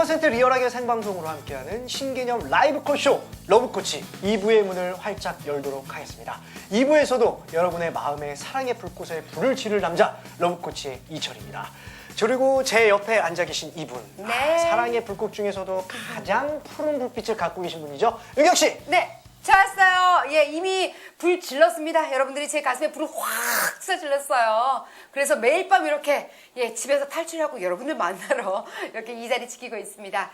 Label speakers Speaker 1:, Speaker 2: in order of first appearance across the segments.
Speaker 1: 100% 리얼하게 생방송으로 함께하는 신개념 라이브 코쇼 러브코치 2부의 문을 활짝 열도록 하겠습니다. 2부에서도 여러분의 마음에 사랑의 불꽃에 불을 지를 남자 러브코치의 이철입니다. 그리고 제 옆에 앉아 계신 이분,
Speaker 2: 네.
Speaker 1: 사랑의 불꽃 중에서도 가장 푸른 불빛을 갖고 계신 분이죠. 은경 씨.
Speaker 2: 네, 좋았어요. 예, 이미 불 질렀습니다. 여러분들이 제 가슴에 불을 확 쏴질렀어요. 그래서 매일 밤 이렇게 집에서 탈출하고 여러분들 만나러 이렇게 이 자리 지키고 있습니다.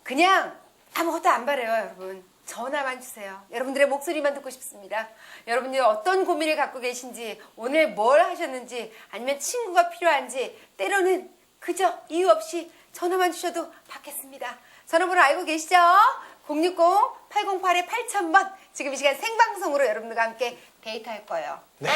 Speaker 2: 그냥 아무것도 안 바래요, 여러분. 전화만 주세요. 여러분들의 목소리만 듣고 싶습니다. 여러분들이 어떤 고민을 갖고 계신지, 오늘 뭘 하셨는지, 아니면 친구가 필요한지, 때로는 그저 이유 없이 전화만 주셔도 받겠습니다. 전화번호 알고 계시죠? 060-808-8000번. 지금 이 시간 생방송으로 여러분들과 함께 데이트할 거예요.
Speaker 1: 네.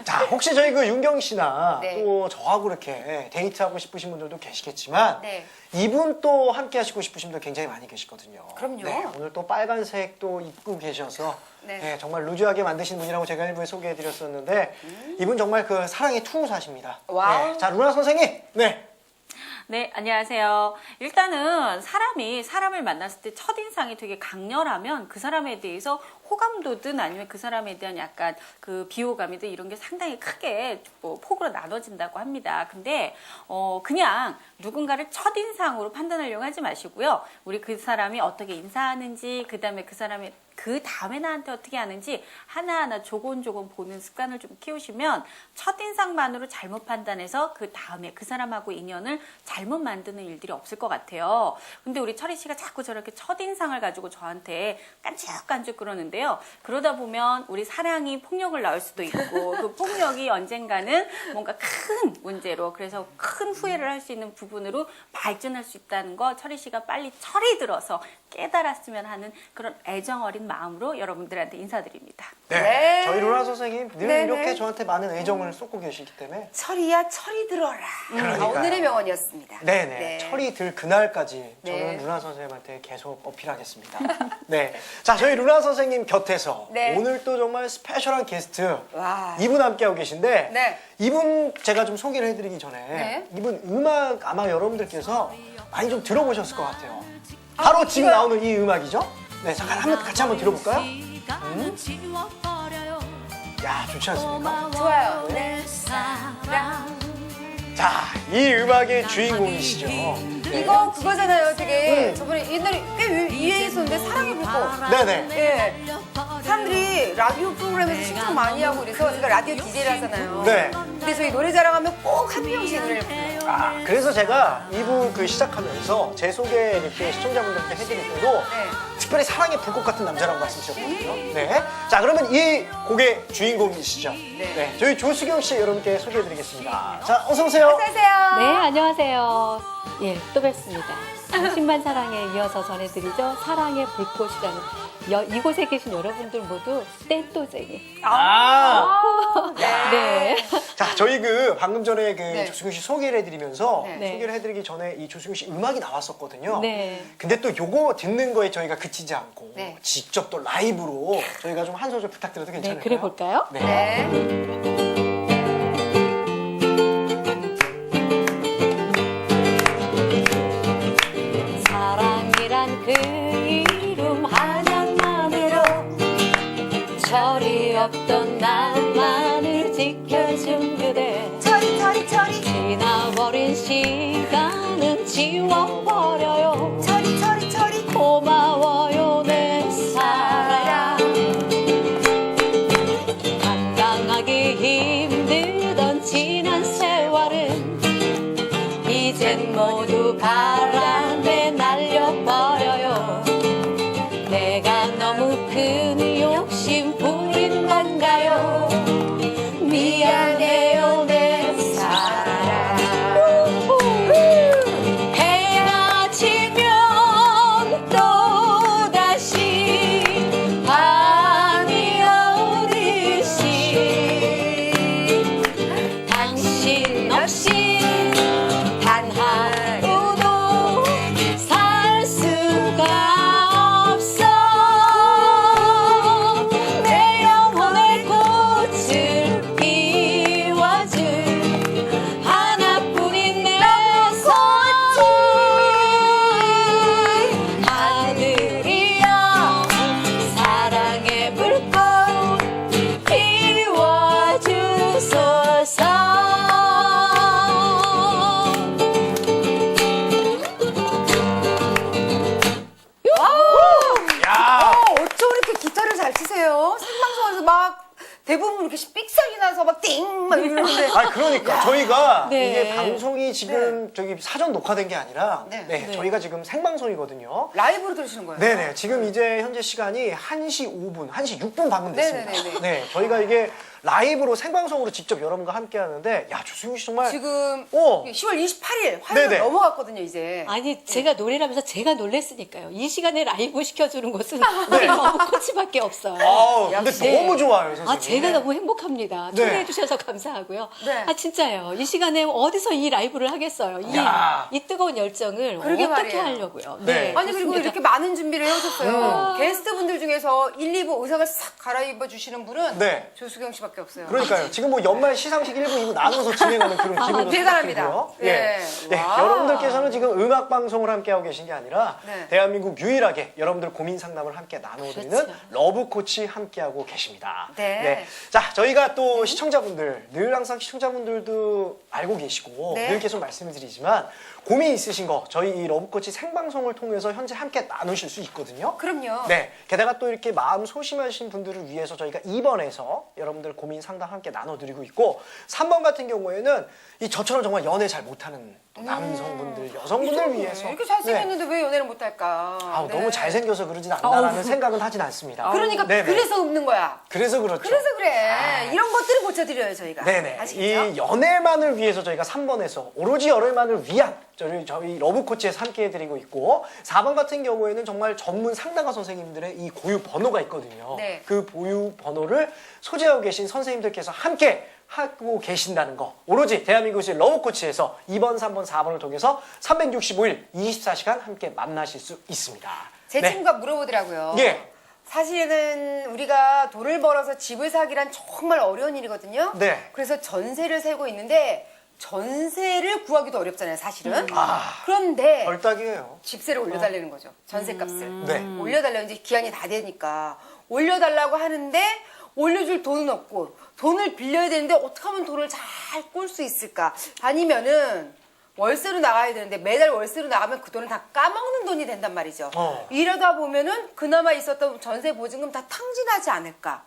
Speaker 1: 자, 혹시 저희 그 윤경 씨나
Speaker 2: 네.
Speaker 1: 또 저하고 이렇게 데이트하고 싶으신 분들도 계시겠지만
Speaker 2: 네.
Speaker 1: 이분 또 함께 하시고 싶으신 분들 굉장히 많이 계시거든요.
Speaker 2: 그럼요.
Speaker 1: 네, 오늘 또 빨간색 또 입고 계셔서
Speaker 2: 네.
Speaker 1: 네, 정말 루즈하게 만드신 분이라고 제가 일부에 소개해드렸었는데 이분 정말 그 사랑의 투사십니다.
Speaker 2: 와우.
Speaker 1: 네, 자, 루나 선생님. 네.
Speaker 3: 네, 안녕하세요. 일단은 사람이 사람을 만났을 때 첫인상이 되게 강렬하면 그 사람에 대해서 호감도든 아니면 그 사람에 대한 약간 그 비호감이든 이런 게 상당히 크게 뭐 폭으로 나눠진다고 합니다. 근데 그냥 누군가를 첫인상으로 판단하려고 하지 마시고요. 우리 그 사람이 어떻게 인사하는지, 그다음에 그 사람이 그 다음에 나한테 어떻게 하는지 하나하나 조곤조곤 보는 습관을 좀 키우시면 첫인상만으로 잘못 판단해서 그 다음에 그 사람하고 인연을 잘못 만드는 일들이 없을 것 같아요. 근데 우리 철희 씨가 자꾸 저렇게 첫인상을 가지고 저한테 깐죽깐죽 그러는데요. 그러다 보면 우리 사랑이 폭력을 낳을 수도 있고 그 폭력이 언젠가는 뭔가 큰 문제로, 그래서 큰 후회를 할 수 있는 부분으로 발전할 수 있다는 거 철희 씨가 빨리 철이 들어서 깨달았으면 하는 그런 애정 어린 마음으로 여러분들한테 인사드립니다.
Speaker 1: 네.
Speaker 2: 네.
Speaker 1: 저희 루나 선생님 늘
Speaker 2: 네네.
Speaker 1: 이렇게 저한테 많은 애정을 쏟고 계시기 때문에
Speaker 2: 철이야, 철이 들어라.
Speaker 1: 그러니까요.
Speaker 2: 오늘의 명언이었습니다.
Speaker 1: 네네.
Speaker 2: 네.
Speaker 1: 철이 들 그날까지
Speaker 2: 네.
Speaker 1: 저는 루나 선생님한테 계속 어필하겠습니다. 네. 자, 저희 루나 선생님 곁에서
Speaker 2: 네.
Speaker 1: 오늘 또 정말 스페셜한 게스트
Speaker 2: 와.
Speaker 1: 이분 함께하고 계신데
Speaker 2: 네.
Speaker 1: 이분 제가 좀 소개를 해드리기 전에
Speaker 2: 네.
Speaker 1: 이분 음악 아마 여러분들께서 많이 좀 들어보셨을 것 같아요. 바로 지금
Speaker 2: 이거요?
Speaker 1: 나오는 이 음악이죠? 네, 잠깐 같이 한번 들어볼까요? 야, 좋지 않습니까?
Speaker 2: 좋아요.
Speaker 3: 네.
Speaker 1: 자, 이 음악의 주인공이시죠. 네.
Speaker 2: 이거 그거잖아요. 되게
Speaker 1: 음.
Speaker 2: 저번에 옛날에 꽤 유행했었는데 사랑의 불꽃.
Speaker 1: 네네.
Speaker 2: 예. 사람들이 라디오 프로그램에서 신청 많이 하고 그래서 제가 라디오 DJ를 하잖아요.
Speaker 1: 네.
Speaker 2: 근데 저희 노래 자랑하면 꼭 한 명씩 노래를 불러요.
Speaker 1: 아, 그래서 제가 2부 그 시작하면서 제 소개 이렇게 시청자분들께 해드릴 때도
Speaker 2: 네.
Speaker 1: 특별히 사랑의 불꽃 같은 남자라고 말씀드렸거든요. 네. 자, 그러면 이 곡의 주인공이시죠. 네. 저희 조수경 씨 여러분께 소개해드리겠습니다. 자, 어서오세요.
Speaker 2: 어서오세요.
Speaker 4: 네, 안녕하세요. 예, 또 뵙습니다. 당신만 사랑에 이어서 전해드리죠. 사랑의 불꽃이라는 이곳에 계신 여러분들 모두 땡또쟁이. 네.
Speaker 1: 자, 저희 그 방금 전에 그
Speaker 2: 네.
Speaker 1: 조수경 씨 소개를 해드리면서
Speaker 2: 네.
Speaker 1: 소개를 해드리기 전에 이 조수경 씨 음악이 나왔었거든요.
Speaker 4: 네.
Speaker 1: 근데 또 요거 듣는 거에 저희가 그치지 않고
Speaker 2: 네.
Speaker 1: 직접 또 라이브로 저희가 좀 한 소절 부탁드려도
Speaker 4: 네,
Speaker 1: 괜찮을까요?
Speaker 4: 그래 볼까요?
Speaker 1: 네.
Speaker 2: 네.
Speaker 4: 사랑이란 그 이름 하나만으로 철이 없던 나만을 지켜준 그대,
Speaker 2: 철이
Speaker 4: 지나버린 시간은 지워버려요.
Speaker 2: 철이
Speaker 4: 고마워요 내 사랑. 감당하기 힘들던 지난 세월은 이젠 모두 바람에 날려버려요. 내가 너무 큰 욕심 부린 건가요? 미안해요 내 사랑. 해가 지면 또다시 밤이 오듯이 당신 없이 단 하루도 살 수가 없어.
Speaker 2: 대부분 이렇게 삑사리 나서 막 띵 막 이러는데.
Speaker 1: 아, 그러니까 저희가
Speaker 4: 네.
Speaker 1: 이게 방송이 지금 저기 사전 녹화된 게 아니라
Speaker 2: 네.
Speaker 1: 네, 저희가 지금 생방송이거든요.
Speaker 2: 라이브로 들으시는 거예요?
Speaker 1: 네네. 지금 이제 현재 시간이 1시 5분, 1시 6분 방금 됐습니다.
Speaker 2: 네네네네.
Speaker 1: 네, 저희가 이게 라이브로 생방송으로 직접 여러분과 함께 하는데, 야, 조승우 씨 정말.
Speaker 2: 지금
Speaker 1: 어.
Speaker 2: 10월 28일 화요일
Speaker 1: 네네.
Speaker 2: 넘어갔거든요, 이제.
Speaker 4: 아니 제가 노래를 하면서 제가 놀랬으니까요. 이 시간에 라이브 시켜주는 곳은
Speaker 1: 네.
Speaker 4: 우리 러브코치밖에 없어요.
Speaker 1: 아우, 근데
Speaker 2: 역시.
Speaker 1: 너무 좋아요, 선생님.
Speaker 4: 아, 제가 너무 행복합니다.
Speaker 1: 네.
Speaker 4: 초대해 주셔서 감사하고요.
Speaker 2: 네.
Speaker 4: 아, 진짜요. 이 시간에 어디서 이 라이브를 하겠어요.
Speaker 1: 야.
Speaker 4: 이 뜨거운 열정을
Speaker 2: 그러게
Speaker 4: 어떻게
Speaker 2: 말이에요.
Speaker 4: 하려고요.
Speaker 1: 네.
Speaker 2: 아니 그리고 이렇게 많은 준비를 해오셨어요. 게스트분들 중에서 1, 2부 의상을 싹 갈아입어 주시는 분은
Speaker 1: 네.
Speaker 2: 조수경 씨밖에 없어요.
Speaker 1: 그러니까요. 지금 뭐 연말 시상식 1부, 2부 나눠서 진행하는 그런 기분으로
Speaker 2: 대단합니다.
Speaker 1: 생각되고요.
Speaker 2: 네.
Speaker 1: 예. 네.
Speaker 2: 와.
Speaker 1: 여러분들께서는 지금 음악 방송을 함께하고 계신 게 아니라
Speaker 2: 네.
Speaker 1: 대한민국 유일하게 여러분들 고민 상담을 함께 나눠드리는
Speaker 4: 그렇죠.
Speaker 1: 러브 코치 함께하고 계십니다.
Speaker 2: 네.
Speaker 1: 자, 저희가 또 시청자분들, 늘 항상 시청자분들도 알고 계시고
Speaker 2: 네.
Speaker 1: 늘 계속 말씀을 드리지만 고민 있으신 거 저희 이 러브 코치 생방송을 통해서 현재 함께 나누실 수 있거든요.
Speaker 2: 그럼요.
Speaker 1: 네. 게다가 또 이렇게 마음 소심하신 분들을 위해서 저희가 2번에서 여러분들 고민 상담 함께 나눠드리고 있고 3번 같은 경우에는 이 저처럼 정말 연애 잘 못하는 또 남성분들, 여성분들 위해서
Speaker 2: 이렇게
Speaker 1: 네.
Speaker 2: 잘생겼는데 왜 연애를 못할까?
Speaker 1: 아우,
Speaker 2: 네.
Speaker 1: 너무 잘생겨서 그러진 않나라는 생각은 하진 않습니다.
Speaker 2: 그러니까
Speaker 1: 네네.
Speaker 2: 그래서 없는 거야.
Speaker 1: 그래서 그렇죠.
Speaker 2: 그래서 그래. 이런 것들을 고쳐드려요 저희가.
Speaker 1: 네네.
Speaker 2: 아시겠죠?
Speaker 1: 이 연애만을 위해서 저희가 3번에서 오로지 연애만을 위한 저희 러브코치에서 함께 해드리고 있고 4번 같은 경우에는 정말 전문 상담가 선생님들의 이 고유 번호가 있거든요.
Speaker 2: 네.
Speaker 1: 그 고유 번호를 소지하고 계신 선생님들께서 함께 하고 계신다는 거. 오로지 대한민국의 러브코치에서 2번, 3번, 4번을 통해서 365일 24시간 함께 만나실 수 있습니다.
Speaker 2: 제
Speaker 1: 네.
Speaker 2: 친구가 물어보더라고요.
Speaker 1: 예.
Speaker 2: 사실은 우리가 돈을 벌어서 집을 사기란 정말 어려운 일이거든요.
Speaker 1: 네.
Speaker 2: 그래서 전세를 세고 있는데 전세를 구하기도 어렵잖아요, 사실은.
Speaker 1: 아,
Speaker 2: 그런데
Speaker 1: 벌떡이에요.
Speaker 2: 집세를 올려달라는 거죠. 전세값을.
Speaker 1: 네.
Speaker 2: 올려달라고 이제 기한이 다 되니까 올려달라고 하는데 올려줄 돈은 없고 돈을 빌려야 되는데 어떻게 하면 돈을 잘 꿀 수 있을까? 아니면은 월세로 나가야 되는데 매달 월세로 나가면 그 돈을 다 까먹는 돈이 된단 말이죠. 이러다 보면은 그나마 있었던 전세 보증금 다 탕진하지 않을까?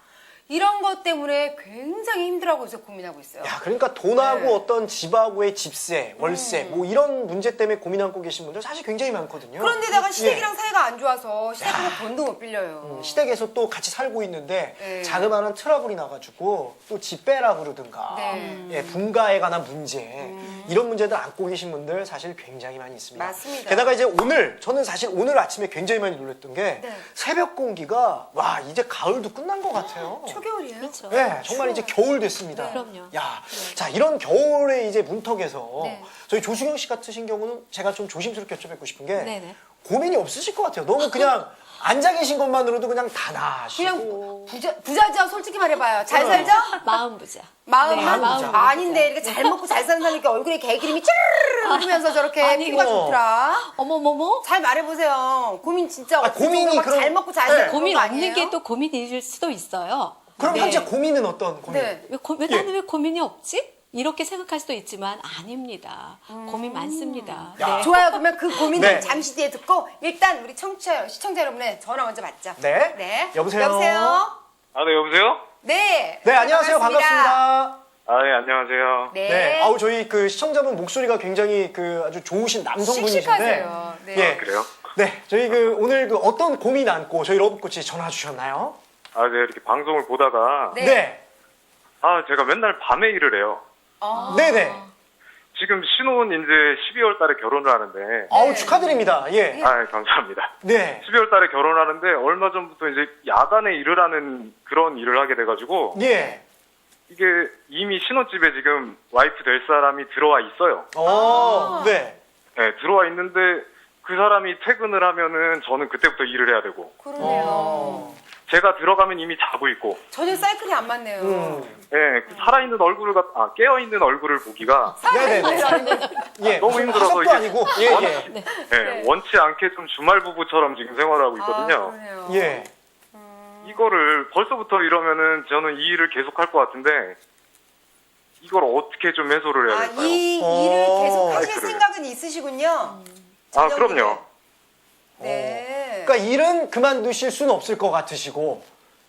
Speaker 2: 이런 것 때문에 굉장히 힘들어하고 있어 고민하고 있어요.
Speaker 1: 야, 그러니까 돈하고
Speaker 2: 네.
Speaker 1: 어떤 집하고의 집세, 월세, 뭐 이런 문제 때문에 고민하고 계신 분들 사실 굉장히 많거든요.
Speaker 2: 그런데다가 시댁이랑
Speaker 1: 예.
Speaker 2: 사이가 안 좋아서 시댁으로 돈도 못 빌려요.
Speaker 1: 시댁에서 또 같이 살고 있는데
Speaker 2: 네.
Speaker 1: 자그마한 트러블이 나가지고 또 집 빼라 그러든가
Speaker 2: 네.
Speaker 1: 예, 분가에 관한 문제 이런 문제들 안고 계신 분들 사실 굉장히 많이 있습니다.
Speaker 2: 맞습니다.
Speaker 1: 게다가 이제 오늘 저는 사실 오늘 아침에 굉장히 많이 놀랐던 게
Speaker 2: 네.
Speaker 1: 새벽 공기가 와 이제 가을도 끝난 것 같아요.
Speaker 2: 초겨울이에요.
Speaker 4: 그렇죠.
Speaker 1: 네, 정말 이제 겨울 됐습니다.
Speaker 2: 네.
Speaker 4: 그럼요.
Speaker 1: 야, 자 이런 겨울의 이제 문턱에서
Speaker 2: 네.
Speaker 1: 저희 조승영 씨 같으신 경우는 제가 좀 조심스럽게 여쭤뵙고 싶은 게
Speaker 4: 네네.
Speaker 1: 고민이 없으실 것 같아요. 너무 그냥 앉아 계신 것만으로도 그냥 다 나시고.
Speaker 2: 그냥 부자죠. 솔직히 말해봐요. 잘 살죠?
Speaker 4: 마음 부자.
Speaker 2: 마음만
Speaker 4: 네, 마음
Speaker 2: 아닌데 이렇게 잘 먹고 잘 사는 사람이니까 얼굴에 개기름이 쭈르르 흐르면서 저렇게
Speaker 4: 아니,
Speaker 2: 피부가
Speaker 1: 뭐.
Speaker 2: 좋더라.
Speaker 4: 어머머머.
Speaker 2: 잘 말해보세요. 고민 진짜 없을
Speaker 1: 고민이
Speaker 2: 정도로
Speaker 1: 그럼-
Speaker 2: 잘 먹고 잘
Speaker 1: 네.
Speaker 2: 사는
Speaker 4: 고민
Speaker 2: 거
Speaker 4: 없는
Speaker 2: 아니에요?
Speaker 4: 게 또 고민일 수도 있어요.
Speaker 1: 그럼
Speaker 4: 네.
Speaker 1: 현재 고민은 어떤 고민?
Speaker 2: 네.
Speaker 4: 왜 나는 왜 고민이 없지? 이렇게 생각할 수도 있지만 아닙니다. 고민 많습니다.
Speaker 1: 야.
Speaker 4: 네.
Speaker 2: 좋아요. 그러면 그 고민을
Speaker 1: 네.
Speaker 2: 잠시 뒤에 듣고 일단 우리 시청자 여러분의 전화 먼저 받죠.
Speaker 1: 네.
Speaker 2: 네.
Speaker 1: 여보세요?
Speaker 2: 여보세요?
Speaker 5: 아, 네, 여보세요?
Speaker 2: 네.
Speaker 1: 네, 안녕하세요. 반갑습니다.
Speaker 5: 아, 네, 안녕하세요.
Speaker 2: 네.
Speaker 1: 네. 아우 저희 그 시청자분 목소리가 굉장히 그 아주 좋으신 남성분이신데.
Speaker 2: 씩씩하세요. 네.
Speaker 1: 예.
Speaker 5: 그래요?
Speaker 1: 네. 저희 그 오늘 그 어떤 고민 안고 저희 러브코치 전화 주셨나요?
Speaker 5: 아, 네, 이렇게 방송을 보다가,
Speaker 2: 네.
Speaker 1: 네.
Speaker 5: 아, 제가 맨날 밤에 일을 해요.
Speaker 2: 아.
Speaker 1: 네네.
Speaker 5: 지금 신혼 이제 12월 달에 결혼을 하는데,
Speaker 1: 아우
Speaker 2: 네.
Speaker 1: 축하드립니다. 예.
Speaker 5: 아, 감사합니다.
Speaker 1: 네.
Speaker 5: 12월 달에 결혼하는데, 얼마 전부터 이제 야간에 일을 하는 그런 일을 하게 돼가지고,
Speaker 1: 예.
Speaker 5: 이게 이미 신혼집에 지금 와이프 될 사람이 들어와 있어요.
Speaker 1: 네.
Speaker 5: 네, 들어와 있는데, 그 사람이 퇴근을 하면은 저는 그때부터 일을 해야 되고,
Speaker 2: 그러네요.
Speaker 5: 제가 들어가면 이미 자고 있고,
Speaker 2: 전혀 사이클이 안 맞네요.
Speaker 5: 예, 그 살아있는 얼굴을 깨어있는 얼굴을 보기가
Speaker 1: 네네네. 예.
Speaker 5: 너무 힘들어서
Speaker 1: 하석도
Speaker 5: 이게
Speaker 1: 아니고. 예, 예.
Speaker 5: 예, 원치 않게 좀 주말 부부처럼 지금 생활하고
Speaker 2: 아,
Speaker 5: 있거든요.
Speaker 2: 그러네요.
Speaker 1: 예.
Speaker 5: 이거를 벌써부터 이러면은 저는 이 일을 계속 할 것 같은데 이걸 어떻게 좀 해소를 해야
Speaker 2: 아,
Speaker 5: 될까요?
Speaker 2: 이 일을 계속 하실
Speaker 5: 사이클을.
Speaker 2: 생각은 있으시군요.
Speaker 5: 아, 그럼요.
Speaker 2: 네.
Speaker 1: 그러니까 일은 그만두실 수는 없을 것 같으시고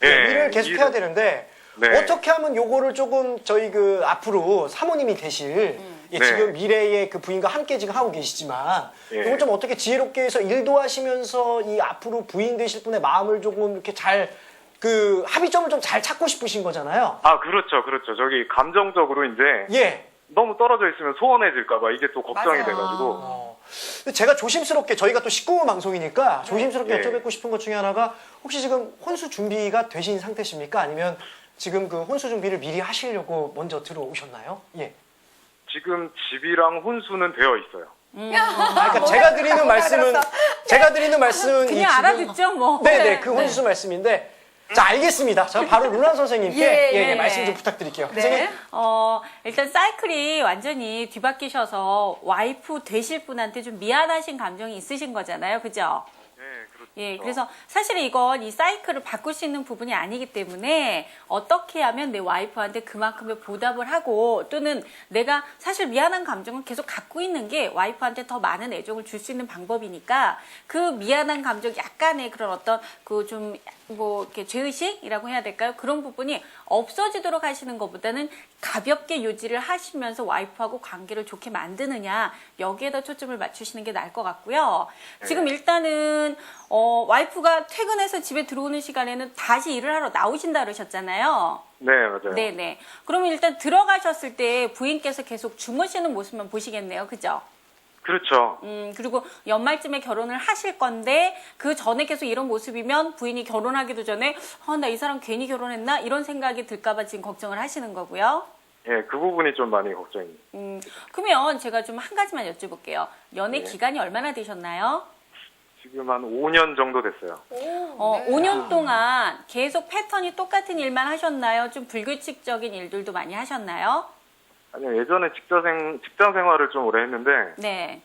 Speaker 5: 예,
Speaker 1: 일을 계속 해야
Speaker 5: 일은-
Speaker 1: 되는데
Speaker 5: 네.
Speaker 1: 어떻게 하면 요거를 조금 저희 그 앞으로 사모님이 되실 예,
Speaker 5: 네.
Speaker 1: 지금 미래의 그 부인과 함께 지금 하고 계시지만
Speaker 5: 예.
Speaker 1: 이걸 좀 어떻게 지혜롭게 해서 일도 하시면서 이 앞으로 부인 되실 분의 마음을 조금 이렇게 잘 그 합의점을 좀 잘 찾고 싶으신 거잖아요.
Speaker 5: 아, 그렇죠. 저기 감정적으로 이제
Speaker 1: 예.
Speaker 5: 너무 떨어져 있으면 소원해질까봐 이게 또 걱정이
Speaker 2: 맞아요.
Speaker 5: 돼가지고.
Speaker 1: 근데 제가 조심스럽게 저희가 또 19금 방송이니까 조심스럽게
Speaker 5: 예.
Speaker 1: 여쭤뵙고 싶은 것 중에 하나가 혹시 지금 혼수 준비가 되신 상태십니까? 아니면 지금 그 혼수 준비를 미리 하시려고 먼저 들어오셨나요? 예.
Speaker 5: 지금 집이랑 혼수는 되어 있어요.
Speaker 1: 그러니까 제가 드리는 말씀은
Speaker 3: 그냥
Speaker 1: 이 지금-
Speaker 3: 알아듣죠, 뭐.
Speaker 1: 네네 그 혼수 말씀인데 자 알겠습니다. 저 바로 루나 선생님께
Speaker 2: 예, 예.
Speaker 1: 말씀 좀 부탁드릴게요.
Speaker 2: 네.
Speaker 1: 선생님.
Speaker 3: 일단 사이클이 완전히 뒤바뀌셔서 와이프 되실 분한테 좀 미안하신 감정이 있으신 거잖아요. 그죠?
Speaker 5: 네, 그렇죠.
Speaker 3: 예, 그래서 사실 이건 이 사이클을 바꿀 수 있는 부분이 아니기 때문에 어떻게 하면 내 와이프한테 그만큼의 보답을 하고 또는 내가 사실 미안한 감정을 계속 갖고 있는 게 와이프한테 더 많은 애정을 줄 수 있는 방법이니까 그 미안한 감정 약간의 그런 어떤 그 좀 뭐 이렇게 죄의식이라고 해야 될까요? 그런 부분이 없어지도록 하시는 것보다는 가볍게 유지를 하시면서 와이프하고 관계를 좋게 만드느냐 여기에다 초점을 맞추시는 게 나을 것 같고요. 지금 일단은 와이프가 퇴근해서 집에 들어오는 시간에는 다시 일을 하러 나오신다 그러셨잖아요.
Speaker 5: 네, 맞아요.
Speaker 3: 네네. 그러면 일단 들어가셨을 때 부인께서 계속 주무시는 모습만 보시겠네요. 그죠?
Speaker 5: 그렇죠.
Speaker 3: 그리고 연말쯤에 결혼을 하실 건데 그 전에 계속 이런 모습이면 부인이 결혼하기도 전에 나 이 사람 괜히 결혼했나? 이런 생각이 들까봐 지금 걱정을 하시는 거고요.
Speaker 5: 예, 그 부분이 좀 많이 걱정입니다.
Speaker 3: 그러면 제가 좀 한 가지만 여쭤볼게요. 연애
Speaker 5: 네.
Speaker 3: 기간이 얼마나 되셨나요?
Speaker 5: 지금 한 5년 정도 됐어요.
Speaker 3: 5년 동안 계속 패턴이 똑같은 일만 하셨나요? 좀 불규칙적인 일들도 많이 하셨나요?
Speaker 5: 아니요, 예전에 직장 생활을 좀 오래 했는데,
Speaker 3: 네.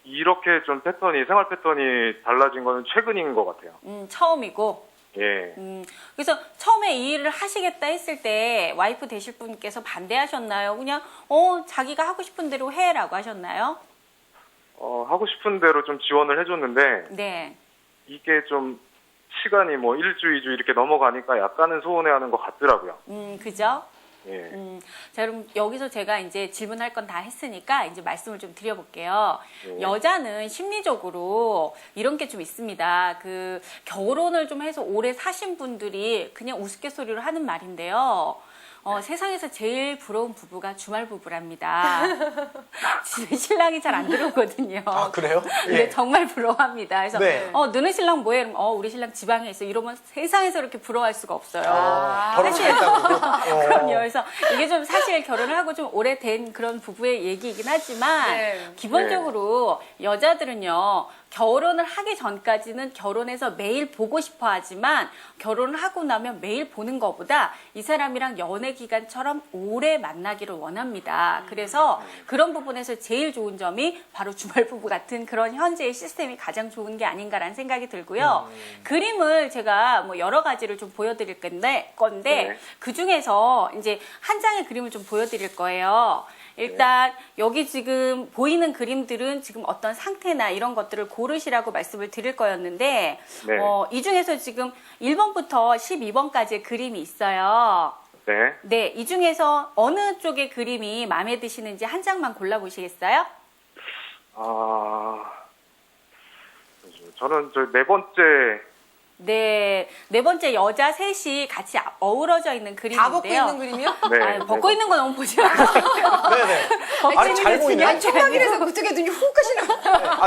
Speaker 5: 이렇게 좀 생활 패턴이 달라진 거는 최근인 것 같아요.
Speaker 3: 처음이고.
Speaker 5: 예.
Speaker 3: 그래서 처음에 이 일을 하시겠다 했을 때 와이프 되실 분께서 반대하셨나요? 그냥 자기가 하고 싶은 대로 해라고 하셨나요?
Speaker 5: 하고 싶은 대로 좀 지원을 해줬는데,
Speaker 3: 네.
Speaker 5: 이게 좀 시간이 뭐 1주, 2주 이렇게 넘어가니까 약간은 소원해하는 것 같더라고요.
Speaker 3: 그죠?
Speaker 5: 예.
Speaker 3: 자, 그럼 여기서 제가 이제 질문할 건 다 했으니까 이제 말씀을 좀 드려볼게요.
Speaker 5: 네.
Speaker 3: 여자는 심리적으로 이런 게 좀 있습니다. 그 결혼을 좀 해서 오래 사신 분들이 그냥 우스갯소리로 하는 말인데요. 세상에서 제일 부러운 부부가 주말 부부랍니다. 집에 신랑이 잘 안 들어오거든요.
Speaker 1: 아 그래요?
Speaker 3: 네, 정말 부러워합니다. 그래서
Speaker 1: 네.
Speaker 3: 너는 신랑 뭐해? 그러면 우리 신랑 지방에 있어. 이러면 세상에서 이렇게 부러워할 수가 없어요.
Speaker 1: 결혼하겠다고
Speaker 3: 그럼요. 그래서 이게 좀 사실 결혼을 하고 좀 오래된 그런 부부의 얘기이긴 하지만
Speaker 2: 네.
Speaker 3: 기본적으로 여자들은요. 결혼을 하기 전까지는 결혼해서 매일 보고 싶어 하지만 결혼을 하고 나면 매일 보는 것보다 이 사람이랑 연애 기간처럼 오래 만나기를 원합니다. 그래서 그런 부분에서 제일 좋은 점이 바로 주말 부부 같은 그런 현재의 시스템이 가장 좋은 게 아닌가라는 생각이 들고요. 그림을 제가 뭐 여러 가지를 좀 보여드릴 건데
Speaker 5: 네.
Speaker 3: 그 중에서 이제 한 장의 그림을 좀 보여드릴 거예요. 일단 여기 지금 보이는 그림들은 지금 어떤 상태나 이런 것들을 고르시라고 말씀을 드릴 거였는데
Speaker 5: 네.
Speaker 3: 이 중에서 지금 1번부터 12번까지의 그림이 있어요.
Speaker 5: 네.
Speaker 3: 네, 이 중에서 어느 쪽의 그림이 마음에 드시는지 한 장만 골라보시겠어요?
Speaker 5: 저는 저 네 번째,
Speaker 3: 네, 네 번째 여자 셋이 같이 어우러져 있는 그림인데요.
Speaker 2: 다 벗고 있는 그림이요?
Speaker 5: 네.
Speaker 3: 벗고 있는 건 너무 보지 마세요.
Speaker 1: 네네.
Speaker 3: 벗고
Speaker 1: 아니,
Speaker 3: 있는
Speaker 1: 잘
Speaker 3: 게
Speaker 1: 보이네.
Speaker 3: 중요한 게
Speaker 2: 총각이라서 그쪽에 눈이 훅 가시는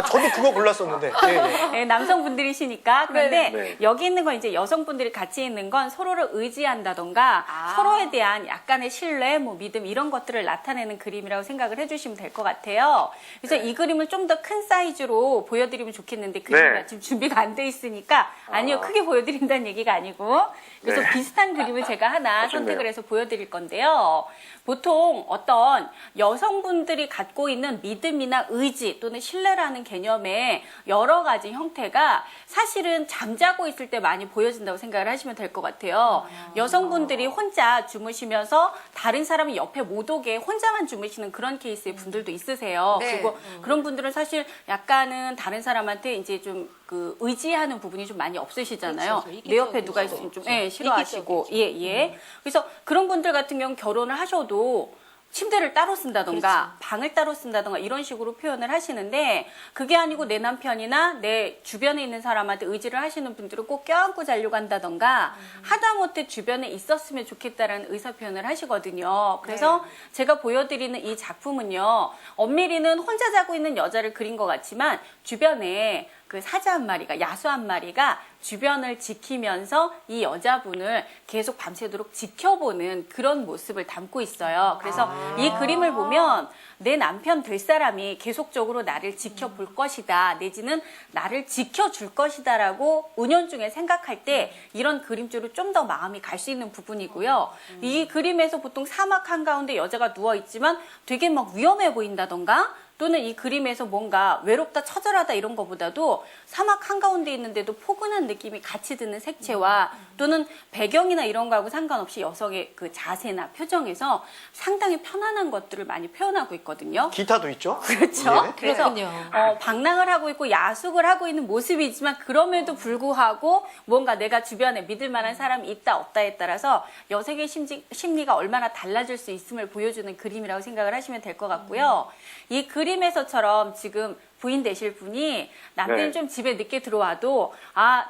Speaker 1: 저도 그거 골랐었는데. 네네.
Speaker 3: 네, 남성분들이시니까. 그런데
Speaker 5: 네.
Speaker 3: 여기 있는 건 이제 여성분들이 같이 있는 건 서로를 의지한다던가 서로에 대한 약간의 신뢰, 뭐 믿음 이런 것들을 나타내는 그림이라고 생각을 해주시면 될 것 같아요. 그래서 이 그림을 좀 더 큰 사이즈로 보여드리면 좋겠는데 그림이
Speaker 5: 네.
Speaker 3: 지금 준비가 안 돼 있으니까 아니요, 크게 보여드린다는 얘기가 아니고 그래서
Speaker 5: 네.
Speaker 3: 비슷한 그림을 제가 하나
Speaker 5: 아쉽네요.
Speaker 3: 선택을 해서 보여드릴 건데요. 보통 어떤 여성분들이 갖고 있는 믿음이나 의지 또는 신뢰를 혼자라는 개념의 여러 가지 형태가 사실은 잠자고 있을 때 많이 보여진다고 생각을 하시면 될 것 같아요. 여성분들이 혼자 주무시면서 다른 사람이 옆에 못 오게 혼자만 주무시는 그런 케이스의 분들도 있으세요.
Speaker 2: 네.
Speaker 3: 그리고 그런 분들은 사실 약간은 다른 사람한테 이제 좀 그 의지하는 부분이 좀 많이 없으시잖아요.
Speaker 4: 그렇죠.
Speaker 3: 내 옆에 누가 있으면 좀 싫어하시고 예. 그래서 그런 분들 같은 경우 결혼을 하셔도 침대를 따로 쓴다던가 방을 따로 쓴다던가 이런 식으로 표현을 하시는데 그게 아니고 내 남편이나 내 주변에 있는 사람한테 의지를 하시는 분들은 꼭 껴안고 자려고 한다던가 하다못해 주변에 있었으면 좋겠다라는 의사 표현을 하시거든요. 그래서 제가 보여드리는 이 작품은요. 엄밀히는 혼자 자고 있는 여자를 그린 것 같지만 주변에 그 사자 한 마리가 야수 한 마리가 주변을 지키면서 이 여자분을 계속 밤새도록 지켜보는 그런 모습을 담고 있어요. 그래서 이 그림을 보면 내 남편 될 사람이 계속적으로 나를 지켜볼 것이다 내지는 나를 지켜줄 것이다라고 은연중에 생각할 때 이런 그림체로 좀 더 마음이 갈 수 있는 부분이고요. 이 그림에서 보통 사막 한가운데 여자가 누워있지만 되게 막 위험해 보인다던가 또는 이 그림에서 뭔가 외롭다 처절하다 이런 것보다도 사막 한가운데 있는데도 포근한 느낌이 같이 드는 색채와 또는 배경이나 이런 거하고 상관없이 여성의 그 자세나 표정에서 상당히 편안한 것들을 많이 표현하고 있거든요.
Speaker 1: 기타도 있죠?
Speaker 3: 그렇죠.
Speaker 1: 예.
Speaker 3: 그래서
Speaker 4: 그렇군요.
Speaker 3: 방랑을 하고 있고 야숙을 하고 있는 모습이지만 그럼에도 불구하고 뭔가 내가 주변에 믿을 만한 사람이 있다 없다에 따라서 여성의 심리가 얼마나 달라질 수 있음을 보여주는 그림이라고 생각을 하시면 될 것 같고요. 이 그림에서처럼 지금 부인 되실 분이 남편이
Speaker 5: 네.
Speaker 3: 좀 집에 늦게 들어와도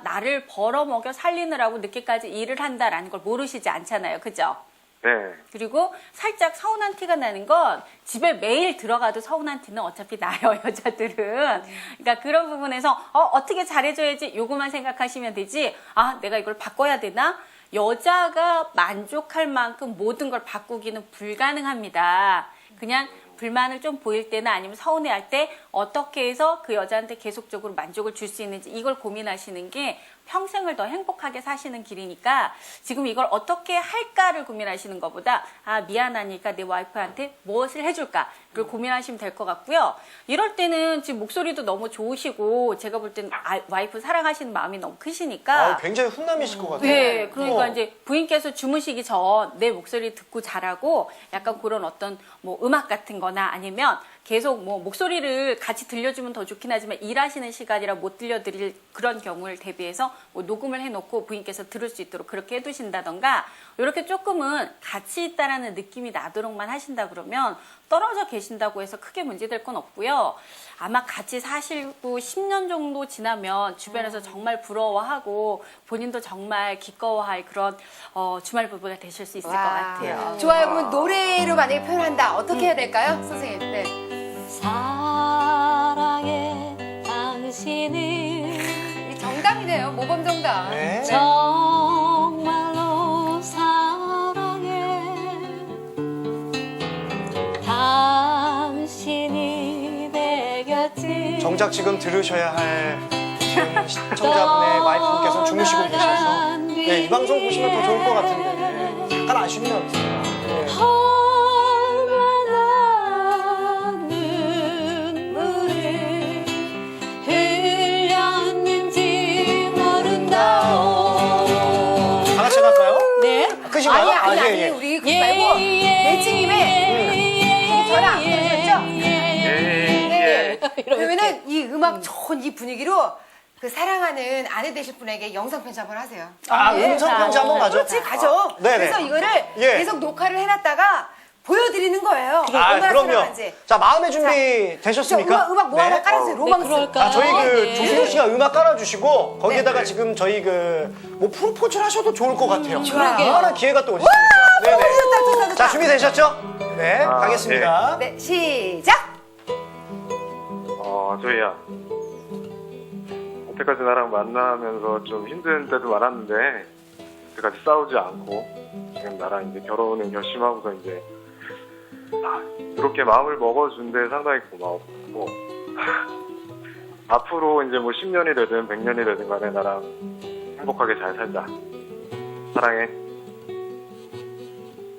Speaker 3: 나를 벌어먹여 살리느라고 늦게까지 일을 한다라는 걸 모르시지 않잖아요. 그죠?
Speaker 5: 네.
Speaker 3: 그리고 살짝 서운한 티가 나는 건 집에 매일 들어가도 서운한 티는 어차피 나요, 여자들은. 그러니까 그런 부분에서 어떻게 잘해줘야지 요거만 생각하시면 되지. 내가 이걸 바꿔야 되나? 여자가 만족할 만큼 모든 걸 바꾸기는 불가능합니다. 그냥 불만을 좀 보일 때나 아니면 서운해할 때 어떻게 해서 그 여자한테 계속적으로 만족을 줄 수 있는지 이걸 고민하시는 게 평생을 더 행복하게 사시는 길이니까 지금 이걸 어떻게 할까를 고민하시는 것보다 미안하니까 내 와이프한테 무엇을 해줄까 를 고민하시면 될 것 같고요. 이럴 때는 지금 목소리도 너무 좋으시고 제가 볼 때는 와이프 사랑하시는 마음이 너무 크시니까
Speaker 1: 굉장히 훈남이실 것 같아요.
Speaker 3: 네, 그러니까 이제 부인께서 주무시기 전 내 목소리 듣고 자라고 약간 그런 어떤 뭐 음악 같은 거나 아니면 계속 뭐 목소리를 같이 들려주면 더 좋긴 하지만 일하시는 시간이라 못 들려드릴 그런 경우를 대비해서 뭐 녹음을 해놓고 부인께서 들을 수 있도록 그렇게 해두신다던가 이렇게 조금은 같이 있다라는 느낌이 나도록만 하신다 그러면 떨어져 계신다고 해서 크게 문제될 건 없고요. 아마 같이 사시고 10년 정도 지나면 주변에서 정말 부러워하고 본인도 정말 기꺼워할 그런 주말 부부가 되실 수 있을 것 같아요.
Speaker 2: 좋아요. 그러면 노래로 만약에 표현한다. 어떻게 해야 될까요? 선생님. 네.
Speaker 4: 사랑해 당신을
Speaker 2: 이 정답이네요. 모범 정답.
Speaker 1: 네.
Speaker 4: 정말로 사랑해 당신이 내 곁을
Speaker 1: 정작 지금 들으셔야 할 지금 시청자분의 와이프께서 주무시고 계셔서 이 방송 보시면 더 좋을 것 같은데 약간 아쉽네요. 네.
Speaker 4: 얼마나 눈물을 흘렸는지 모른다오.
Speaker 1: 다 같이 갈까요?
Speaker 4: 네.
Speaker 1: 끝인가요?
Speaker 2: 아니, 우리 그거 말고 매칭님의 전화 안 끊으셨죠?
Speaker 5: 예.
Speaker 2: 그러면은 이 음악 좋은 이 분위기로 그 사랑하는 아내 되실 분에게 영상 편지 한번 하세요.
Speaker 1: 음성 편지 한번 가죠.
Speaker 2: 그렇지, 가죠.
Speaker 1: 네네.
Speaker 2: 그래서 이거를
Speaker 1: 예.
Speaker 2: 계속 녹화를 해놨다가 보여드리는 거예요. 얼마나
Speaker 1: 그럼요.
Speaker 2: 사랑하는지.
Speaker 1: 자, 마음의 준비 되셨습니까?
Speaker 2: 음악 뭐 하나 깔아주세요. 로망스.
Speaker 4: 그럴까요?
Speaker 1: 저희
Speaker 4: 네.
Speaker 1: 조승우 씨가 음악 깔아주시고 거기에다가 지금 저희 뭐 프로포즈를 하셔도 좋을 것 같아요.
Speaker 2: 좋아요.
Speaker 1: 얼마나 기회가 또 오실 수 있어요. 네네.
Speaker 2: 좋다.
Speaker 1: 자, 준비되셨죠? 네, 가겠습니다.
Speaker 2: 네, 시작!
Speaker 5: 저희야. 여태까지 나랑 만나면서 좀 힘든 때도 많았는데, 여태까지 싸우지 않고, 지금 나랑 이제 결혼을 결심하고서 이제, 이렇게 마음을 먹어준 데 상당히 고마웠고, 앞으로 이제 뭐 10년이 되든 100년이 되든 간에 나랑 행복하게 잘 살자. 사랑해.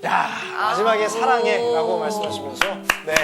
Speaker 1: 야, 마지막에 사랑해라고 말씀하시면서 네.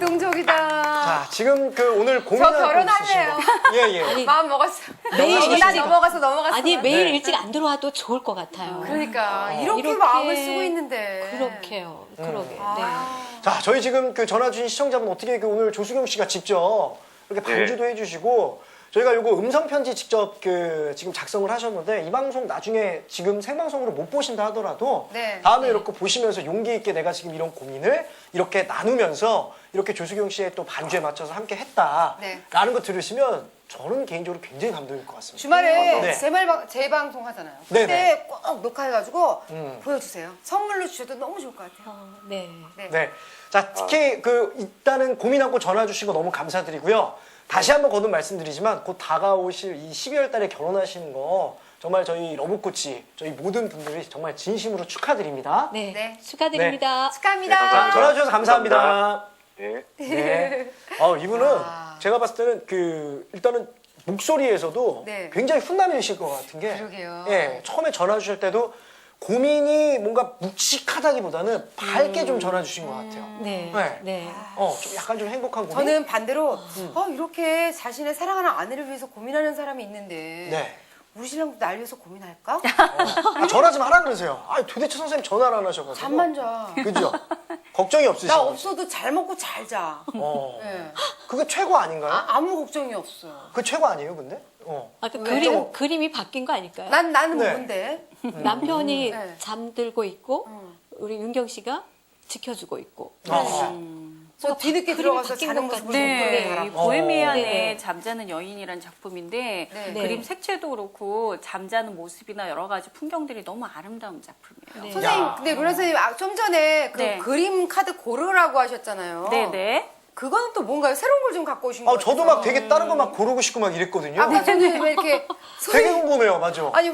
Speaker 2: 감동적이다.
Speaker 1: 자, 지금 그 오늘 고민하고
Speaker 2: 결혼할래요.
Speaker 1: 있으신 거. 예, 예.
Speaker 4: 아니,
Speaker 2: 마음 먹었어.
Speaker 4: 매일
Speaker 2: 나
Speaker 4: 일찍-
Speaker 2: 넘어갔어.
Speaker 4: 아니 매일
Speaker 1: 네.
Speaker 4: 일찍 안 들어와도 좋을 것 같아요.
Speaker 2: 그러니까 이렇게
Speaker 4: 이렇게
Speaker 2: 마음을 쓰고 있는데.
Speaker 4: 그렇게요. 그러게.
Speaker 2: 아.
Speaker 1: 자, 저희 지금 그 전화 주신 시청자분 어떻게 그 오늘 조수경 씨가 직접 이렇게
Speaker 5: 네.
Speaker 1: 반주도 해주시고 저희가 요거 음성 편지 직접 그 지금 작성을 하셨는데 이 방송 나중에 지금 생방송으로 못 보신다 하더라도
Speaker 2: 네.
Speaker 1: 다음에 이렇게 보시면서 용기 있게 내가 지금 이런 고민을 이렇게 나누면서 이렇게 조수경 씨의 또 반주에 맞춰서 함께
Speaker 2: 네.
Speaker 1: 했다라는 거 들으시면 저는 개인적으로 굉장히 감동일 것 같습니다.
Speaker 2: 주말에
Speaker 1: 네.
Speaker 2: 재방송 하잖아요.
Speaker 1: 네네.
Speaker 2: 그때 꼭 녹화해가지고
Speaker 1: 음.
Speaker 2: 보여주세요. 선물로 주셔도 너무 좋을 것 같아요.
Speaker 4: 네.
Speaker 2: 네.
Speaker 1: 네. 자, 특히 그 일단은 고민하고 전화 주신 거 너무 감사드리고요. 다시 한번 거듭 말씀드리지만 곧 다가오실 이 12월 달에 결혼하시는 거 정말 저희 러브코치, 저희 모든 분들이 정말 진심으로 축하드립니다.
Speaker 4: 네.
Speaker 2: 네.
Speaker 4: 축하드립니다.
Speaker 2: 축하합니다.
Speaker 5: 네, 감사합니다.
Speaker 1: 전화 주셔서 감사합니다.
Speaker 5: 예.
Speaker 1: 네. 이분은
Speaker 2: 아.
Speaker 1: 제가 봤을 때는 그 일단은 목소리에서도
Speaker 2: 네.
Speaker 1: 굉장히 훈남이실 것 같은 게
Speaker 2: 그러게요.
Speaker 1: 예, 처음에 전화 주실 때도 고민이 뭔가 묵직하다기보다는 밝게 좀 전화 주신 것 같아요.
Speaker 4: 네.
Speaker 1: 네.
Speaker 4: 네.
Speaker 1: 좀 약간 좀 행복한 고민.
Speaker 2: 저는 반대로 이렇게 자신의 사랑하는 아내를 위해서 고민하는 사람이 있는데
Speaker 1: 네.
Speaker 2: 우리 신랑도 날 위해서 고민할까?
Speaker 1: 전화 좀 하라 그러세요. 도대체 선생님 전화를 안 하셔가지고.
Speaker 2: 잠만 자.
Speaker 1: 그죠? 걱정이
Speaker 2: 나
Speaker 1: 없으시죠?
Speaker 2: 없어도 잘 먹고 잘 자. 네.
Speaker 1: 그게 최고 아닌가요?
Speaker 2: 아무 걱정이 없어.
Speaker 1: 그 최고 아니에요, 근데?
Speaker 4: 아까
Speaker 1: 왜?
Speaker 4: 그림이 바뀐 거 아닐까요?
Speaker 2: 나는
Speaker 1: 네.
Speaker 2: 뭔데?
Speaker 4: 남편이
Speaker 2: 네.
Speaker 4: 잠들고 있고 우리 윤경 씨가 지켜주고 있고.
Speaker 2: 저 뒤늦게
Speaker 4: 그림이
Speaker 2: 들어가서
Speaker 4: 바뀐
Speaker 2: 자는
Speaker 4: 것
Speaker 2: 모습을
Speaker 4: 같네.
Speaker 2: 좀 보는
Speaker 3: 네, 이
Speaker 2: 사람.
Speaker 3: 보헤미안의
Speaker 4: 네네.
Speaker 3: 잠자는 여인이라는 작품인데
Speaker 2: 네.
Speaker 3: 그림 색채도 그렇고 잠자는 모습이나 여러 가지 풍경들이 너무 아름다운 작품이에요.
Speaker 4: 네.
Speaker 2: 선생님,
Speaker 1: 야.
Speaker 2: 근데 로라 선생님 좀 전에 그
Speaker 3: 네.
Speaker 2: 그림 카드 고르라고 하셨잖아요.
Speaker 3: 네네.
Speaker 2: 그거는 또 뭔가요? 새로운 걸 좀 갖고 오신 거예요?
Speaker 1: 저도 막 되게 다른 거 막 고르고 싶고 막 이랬거든요.
Speaker 2: 아까 저는 왜 이렇게
Speaker 1: 되게 궁금해요, 맞아.
Speaker 2: 아니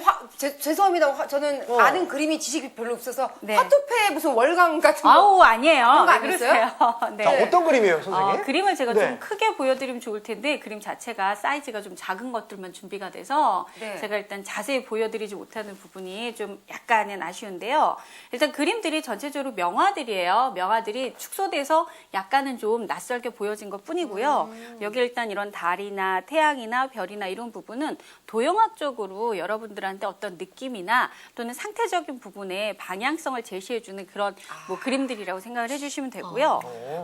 Speaker 2: 죄송합니다. 저는 아는 그림이 지식이 별로 없어서
Speaker 3: 네.
Speaker 2: 화투패 무슨 월강 같은 거.
Speaker 3: 아우 아니에요.
Speaker 2: 그런 거
Speaker 3: 왜
Speaker 2: 아니었어요?
Speaker 3: 그러세요? 네.
Speaker 1: 자, 어떤 그림이에요, 선생님?
Speaker 3: 그림을 제가
Speaker 1: 네.
Speaker 3: 좀 크게 보여드리면 좋을 텐데 그림 자체가 사이즈가 좀 작은 것들만 준비가 돼서
Speaker 2: 네.
Speaker 3: 제가 일단 자세히 보여드리지 못하는 부분이 좀 약간은 아쉬운데요. 일단 그림들이 전체적으로 명화들이에요. 명화들이 축소돼서 약간은 좀 낯설게 보여진 것 뿐이고요. 여기 일단 이런 달이나 태양이나 별이나 이런 부분은 도형학적으로 여러분들한테 어떤 느낌이나 또는 상태적인 부분에 방향성을 제시해주는 그런 뭐 그림들이라고 생각을 해주시면 되고요.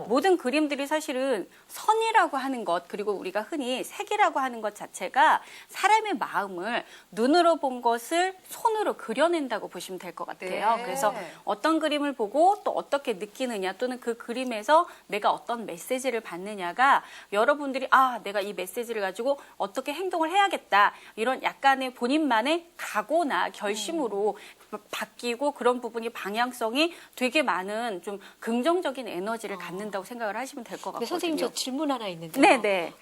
Speaker 3: 모든 그림들이 사실은 선이라고 하는 것 그리고 우리가 흔히 색이라고 하는 것 자체가 사람의 마음을 눈으로 본 것을 손으로 그려낸다고 보시면 될 것 같아요.
Speaker 2: 네.
Speaker 3: 그래서 어떤 그림을 보고 또 어떻게 느끼느냐 또는 그 그림에서 내가 어떤 메시지를 받느냐가 여러분들이 내가 이 메시지를 가지고 어떻게 행동을 해야겠다 이런 약간의 본인만의 각오나 결심으로 바뀌고 그런 부분이 방향성이 되게 많은 좀 긍정적인 에너지를 갖는다고 생각을 하시면 될 것
Speaker 4: 근데
Speaker 3: 같거든요.
Speaker 4: 선생님 저 질문 하나 있는데요.
Speaker 3: 네네.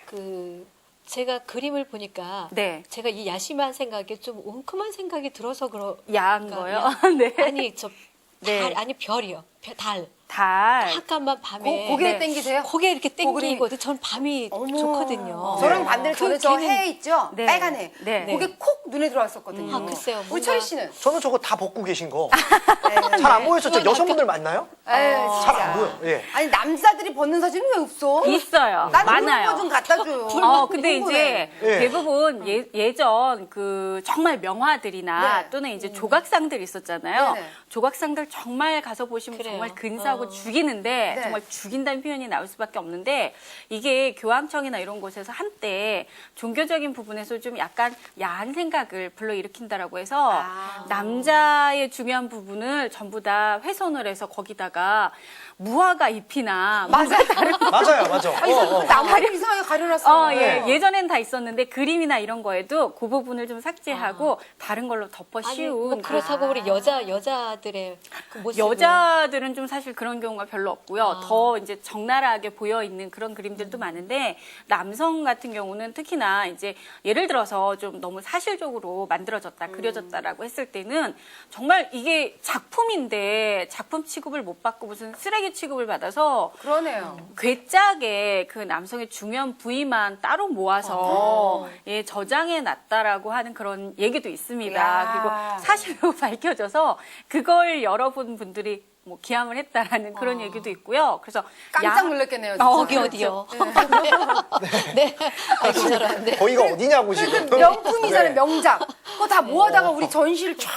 Speaker 4: 제가 그림을 보니까
Speaker 3: 네.
Speaker 4: 제가 이 야심한 생각에 좀 웅큼한 생각이 들어서
Speaker 3: 야한 거요? 네.
Speaker 4: 아니
Speaker 3: 네.
Speaker 4: 달 아니 별이요. 달.
Speaker 3: 달.
Speaker 4: 잠깐만 밤에
Speaker 2: 고개
Speaker 3: 네.
Speaker 2: 땡기세요?
Speaker 4: 고개 이렇게
Speaker 2: 고글이-
Speaker 4: 땡기거든. 전 밤이
Speaker 2: 어머.
Speaker 4: 좋거든요.
Speaker 2: 저랑 반대로
Speaker 4: 그
Speaker 2: 저는 저
Speaker 4: 걔는-
Speaker 2: 해 있죠?
Speaker 3: 네.
Speaker 2: 빨간 해.
Speaker 3: 네.
Speaker 2: 그게 콕 눈에 들어왔었거든요.
Speaker 4: 아, 글쎄요.
Speaker 2: 우리
Speaker 4: 뭔가-
Speaker 2: 철희 씨는?
Speaker 1: 저는 저거 다 벗고 계신 거.
Speaker 2: 네.
Speaker 1: 잘 안 보였었죠?
Speaker 4: 그건
Speaker 1: 여성분들 맞나요?
Speaker 2: 에이,
Speaker 1: 잘
Speaker 2: 진짜.
Speaker 1: 안 보여. 예.
Speaker 2: 아니 남자들이 벗는 사진은 왜 없어?
Speaker 3: 있어요.
Speaker 2: 나는
Speaker 3: 많아요.
Speaker 2: 그런 거 좀 갖다 줘요.
Speaker 3: 근데 이제
Speaker 1: 예.
Speaker 3: 대부분 예전 그 정말 명화들이나
Speaker 2: 네.
Speaker 3: 또는 이제 조각상들 있었잖아요.
Speaker 2: 네네.
Speaker 3: 조각상들 정말 가서 보시면
Speaker 4: 그래요.
Speaker 3: 정말 근사하고 죽이는데
Speaker 2: 네.
Speaker 3: 정말 죽인다는 표현이 나올 수밖에 없는데 이게 교황청이나 이런 곳에서 한때 종교적인 부분에서 좀 약간 야한 생각을 불러일으킨다라고 해서 남자의 중요한 부분을 전부 다 훼손을 해서 거기다가 무화과 잎이나
Speaker 2: 맞아.
Speaker 1: 맞아요, 맞아.
Speaker 2: 아니 나무를 이상하게 가려놨어.
Speaker 3: 예전엔 다 있었는데 그림이나 이런 거에도 그 부분을 좀 삭제하고 다른 걸로 덮어
Speaker 4: 아니
Speaker 3: 씌운
Speaker 4: 뭐 그렇다고 우리 여자들의 그 모습
Speaker 3: 여자들은 좀 사실 그런 경우가 별로 없고요. 더 이제 적나라하게 보여 있는 그런 그림들도 많은데 남성 같은 경우는 특히나 이제 예를 들어서 좀 너무 사실적으로 만들어졌다, 그려졌다라고 했을 때는 정말 이게 작품인데 작품 취급을 못 받고 무슨 쓰레기 취급을 받아서
Speaker 2: 그러네요.
Speaker 3: 괴짜게 그 남성의 중요한 부위만 따로 모아서 저장해 놨다라고 하는 그런 얘기도 있습니다.
Speaker 2: 이야.
Speaker 3: 그리고 사실로 밝혀져서 그걸 여러분들이 뭐 기함을 했다라는 그런 얘기도 있고요. 그래서
Speaker 2: 깜짝 놀랐겠네요. 진짜.
Speaker 4: 거기 어디요? 네. 알고 살았는데.
Speaker 1: 거기가 어디냐고 지금.
Speaker 2: 명품이잖아요,
Speaker 1: 네.
Speaker 2: 명작. 그거 다 모아다가 우리 전시를 쫙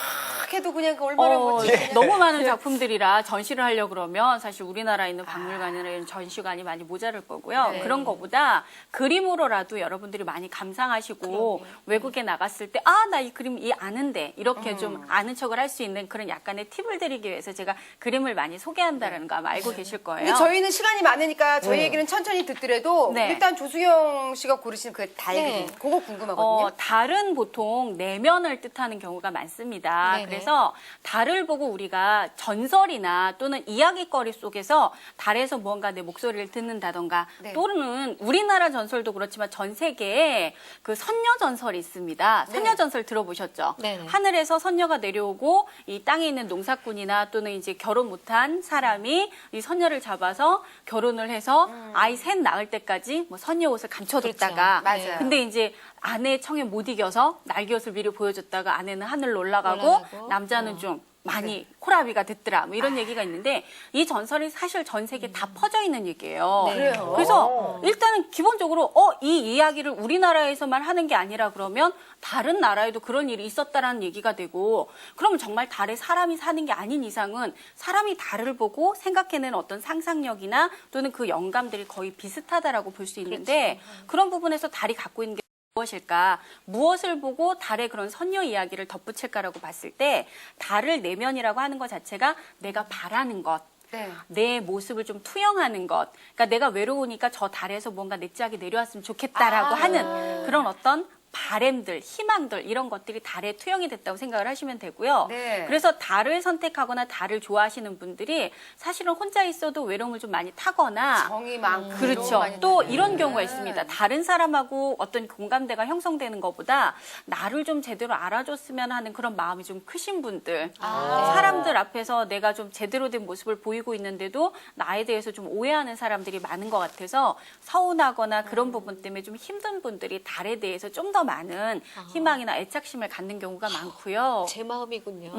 Speaker 2: 해도 그냥 그 얼마나 멋지게.
Speaker 3: 너무 많은 작품들이라 전시를 하려고 그러면 사실 우리나라에 있는 박물관이나 이런 전시관이 많이 모자랄 거고요.
Speaker 2: 네.
Speaker 3: 그런 거보다 그림으로라도 여러분들이 많이 감상하시고 외국에 나갔을 때 나 이 그림 아는데 이렇게 좀 아는 척을 할 수 있는 그런 약간의 팁을 드리기 위해서 제가 그림을 많이 소개한다는 거 아마 알고 계실 거예요.
Speaker 2: 근데 저희는 시간이 많으니까 저희 얘기는 천천히 듣더라도
Speaker 3: 네.
Speaker 2: 일단 조수경 씨가 고르신 그 달그림
Speaker 4: 네.
Speaker 2: 그거 궁금하거든요.
Speaker 3: 달은 보통 내면을 뜻하는 경우가 많습니다.
Speaker 4: 네네.
Speaker 3: 그래서 달을 보고 우리가 전설이나 또는 이야기거리 속에서 달에서 무언가 내 목소리를 듣는다던가
Speaker 2: 네.
Speaker 3: 또는 우리나라 전설도 그렇지만 전 세계에 그 선녀 전설이 있습니다. 선녀 전설 들어보셨죠?
Speaker 4: 네네.
Speaker 3: 하늘에서 선녀가 내려오고 이 땅에 있는 농사꾼이나 또는 이제 결혼 못한 사람이 이 선녀를 잡아서 결혼을 해서 아이 셋 낳을 때까지 뭐 선녀 옷을 감춰뒀다가
Speaker 2: 그렇죠. 맞아요.
Speaker 3: 근데 이제 아내 청에 못 이겨서 날개옷을 미리 보여줬다가 아내는 하늘로 올라가고
Speaker 4: 올라가고.
Speaker 3: 남자는 좀 많이 코라비가 됐더라 뭐 이런 얘기가 있는데 이 전설이 사실 전 세계에 다 퍼져 있는 얘기예요.
Speaker 4: 네.
Speaker 2: 그래요?
Speaker 3: 그래서 일단은 기본적으로 이 이야기를 우리나라에서만 하는 게 아니라 그러면 다른 나라에도 그런 일이 있었다라는 얘기가 되고 그러면 정말 달에 사람이 사는 게 아닌 이상은 사람이 달을 보고 생각해낸 어떤 상상력이나 또는 그 영감들이 거의 비슷하다라고 볼 수 있는데 그런 부분에서 달이 갖고 있는 게 무엇일까? 무엇을 보고 달의 그런 선녀 이야기를 덧붙일까라고 봤을 때 달을 내면이라고 하는 것 자체가 내가 바라는 것,
Speaker 2: 네.
Speaker 3: 내 모습을 좀 투영하는 것. 그러니까 내가 외로우니까 저 달에서 뭔가 내 짝이 내려왔으면 좋겠다라고 하는 그런 어떤 바램들, 희망들 이런 것들이 달에 투영이 됐다고 생각을 하시면 되고요.
Speaker 2: 네.
Speaker 3: 그래서 달을 선택하거나 달을 좋아하시는 분들이 사실은 혼자 있어도 외로움을 좀 많이 타거나
Speaker 2: 정이 많고
Speaker 3: 그렇죠.
Speaker 2: 많이
Speaker 3: 또
Speaker 2: 드는.
Speaker 3: 이런 경우가 있습니다. 다른 사람하고 어떤 공감대가 형성되는 것보다 나를 좀 제대로 알아줬으면 하는 그런 마음이 좀 크신 분들. 사람들 앞에서 내가 좀 제대로 된 모습을 보이고 있는데도 나에 대해서 좀 오해하는 사람들이 많은 것 같아서 서운하거나 그런 부분 때문에 좀 힘든 분들이 달에 대해서 좀 더 많은 희망이나 애착심을 갖는 경우가 많고요.
Speaker 4: 제 마음이군요.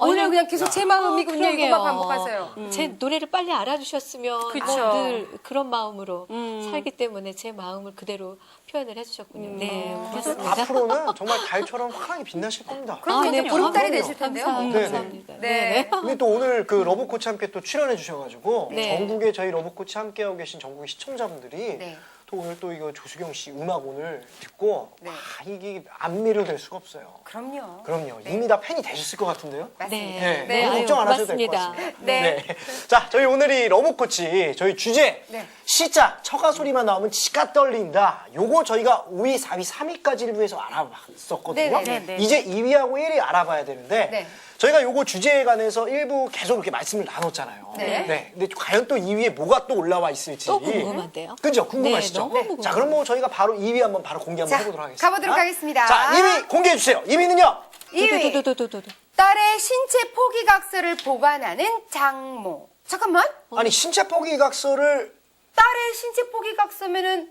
Speaker 2: 오늘 그냥 계속 제 마음이군요.
Speaker 4: 그러게요.
Speaker 2: 이것만 반복하세요.
Speaker 4: 제 노래를 빨리 알아주셨으면
Speaker 3: 그쵸.
Speaker 4: 늘 그런 마음으로 살기 때문에 제 마음을 그대로 표현을 해주셨군요. 네, 그렇습니다.
Speaker 1: 앞으로는 정말 달처럼 환하게 빛나실 겁니다.
Speaker 2: 그럼 이제
Speaker 3: 그럼요.
Speaker 2: 보름달이 되실 텐데요.
Speaker 4: 감사합니다.
Speaker 2: 네.
Speaker 1: 근데 또 오늘 그 러브코치 함께 또 출연해 주셔가지고
Speaker 4: 네.
Speaker 1: 전국에 저희 러브코치 함께하고 계신 전국의 시청자분들이
Speaker 2: 네.
Speaker 1: 또 오늘 또 이거 조수경 씨 음악 오늘 듣고
Speaker 2: 네.
Speaker 1: 이게 안 매료될 수가 없어요.
Speaker 2: 그럼요.
Speaker 1: 그럼요. 이미 다 팬이 되셨을 것 같은데요.
Speaker 2: 맞습니다.
Speaker 1: 네,
Speaker 2: 네.
Speaker 1: 너무
Speaker 4: 아유,
Speaker 1: 걱정 안 하셔도 될 것
Speaker 4: 고맙습니다.
Speaker 1: 같습니다.
Speaker 2: 네.
Speaker 1: 자, 저희 오늘 이 러브코치 저희 주제
Speaker 2: 네.
Speaker 1: 시자 처가 소리만 나오면 치가 떨린다. 요거 저희가 5위, 4위, 3위까지를 위해서 알아봤었거든요.
Speaker 2: 네네네.
Speaker 1: 이제 2위하고 1위 알아봐야 되는데
Speaker 2: 네.
Speaker 1: 저희가 요거 주제에 관해서 일부 계속 이렇게 말씀을 나눴잖아요.
Speaker 2: 네.
Speaker 1: 근데 과연 또 2위에 뭐가 또 올라와 있을지.
Speaker 4: 또 궁금한데요?
Speaker 1: 그죠? 궁금하시죠?
Speaker 4: 네, 너무 궁금해요.
Speaker 1: 자, 그럼 뭐 저희가 바로 2위 한번 바로 공개 한번
Speaker 2: 자,
Speaker 1: 해보도록 하겠습니다.
Speaker 2: 가보도록 하겠습니다.
Speaker 1: 자, 2위 공개해 주세요. 2위는요?
Speaker 2: 2위.
Speaker 4: 도도도도도도.
Speaker 2: 딸의 신체 포기각서를 보관하는 장모. 잠깐만.
Speaker 1: 아니 신체 포기각서를
Speaker 2: 딸의 신체 포기각서면은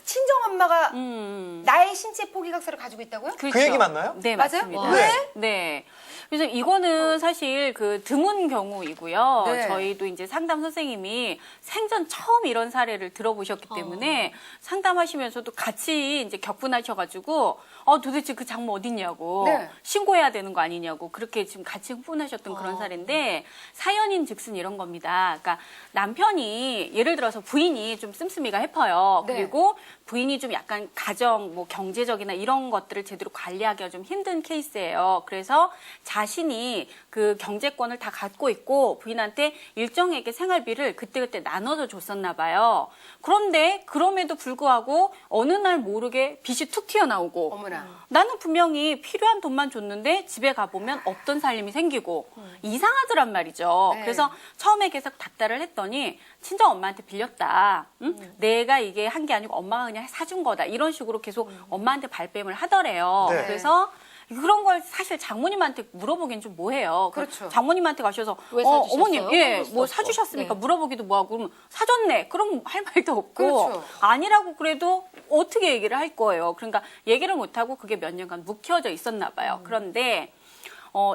Speaker 2: 친정 엄마가 나의 신체 포기각서를 가지고 있다고요?
Speaker 3: 그렇죠.
Speaker 1: 그 얘기 맞나요?
Speaker 3: 네,
Speaker 2: 맞아요?
Speaker 3: 맞습니다.
Speaker 1: 왜?
Speaker 3: 네. 그래서 이거는 사실 그 드문 경우이고요.
Speaker 2: 네.
Speaker 3: 저희도 이제 상담 선생님이 생전 처음 이런 사례를 들어보셨기 때문에 상담하시면서도 같이 이제 격분하셔가지고 도대체 그 장모 어딨냐고
Speaker 2: 네.
Speaker 3: 신고해야 되는 거 아니냐고 그렇게 지금 같이 흥분하셨던 그런 사례인데 사연인 즉슨 이런 겁니다. 그러니까 남편이 예를 들어서 부인이 좀 씀씀이가 해퍼요.
Speaker 2: 네.
Speaker 3: 그리고 부인이 좀 약간 가정, 뭐 경제적이나 이런 것들을 제대로 관리하기가 좀 힘든 케이스예요. 그래서 자신이 그 경제권을 다 갖고 있고 부인한테 일정에게 생활비를 그때그때 나눠서 줬었나 봐요. 그런데 그럼에도 불구하고 어느 날 모르게 빚이 툭 튀어나오고
Speaker 2: 어머나.
Speaker 3: 나는 분명히 필요한 돈만 줬는데 집에 가보면 없던 살림이 생기고 이상하더란 말이죠.
Speaker 2: 네.
Speaker 3: 그래서 처음에 계속 닥달을 했더니 친정 엄마한테 빌렸다. 응? 내가 이게 한 게 아니고 엄마가 그냥 사준 거다. 이런 식으로 계속 엄마한테 발뺌을 하더래요.
Speaker 1: 네.
Speaker 3: 그래서 그런 걸 사실 장모님한테 물어보기엔 좀 뭐해요.
Speaker 2: 그렇죠.
Speaker 3: 장모님한테 가셔서
Speaker 4: 왜 사주셨어요?
Speaker 3: 어머님,
Speaker 4: 물어볼 수도
Speaker 3: 뭐
Speaker 4: 없고.
Speaker 3: 사주셨습니까?
Speaker 4: 네.
Speaker 3: 물어보기도 뭐하고 그러면 사줬네. 그럼 할 말도 없고
Speaker 2: 그렇죠.
Speaker 3: 아니라고 그래도 어떻게 얘기를 할 거예요. 그러니까 얘기를 못하고 그게 몇 년간 묵혀져 있었나 봐요. 그런데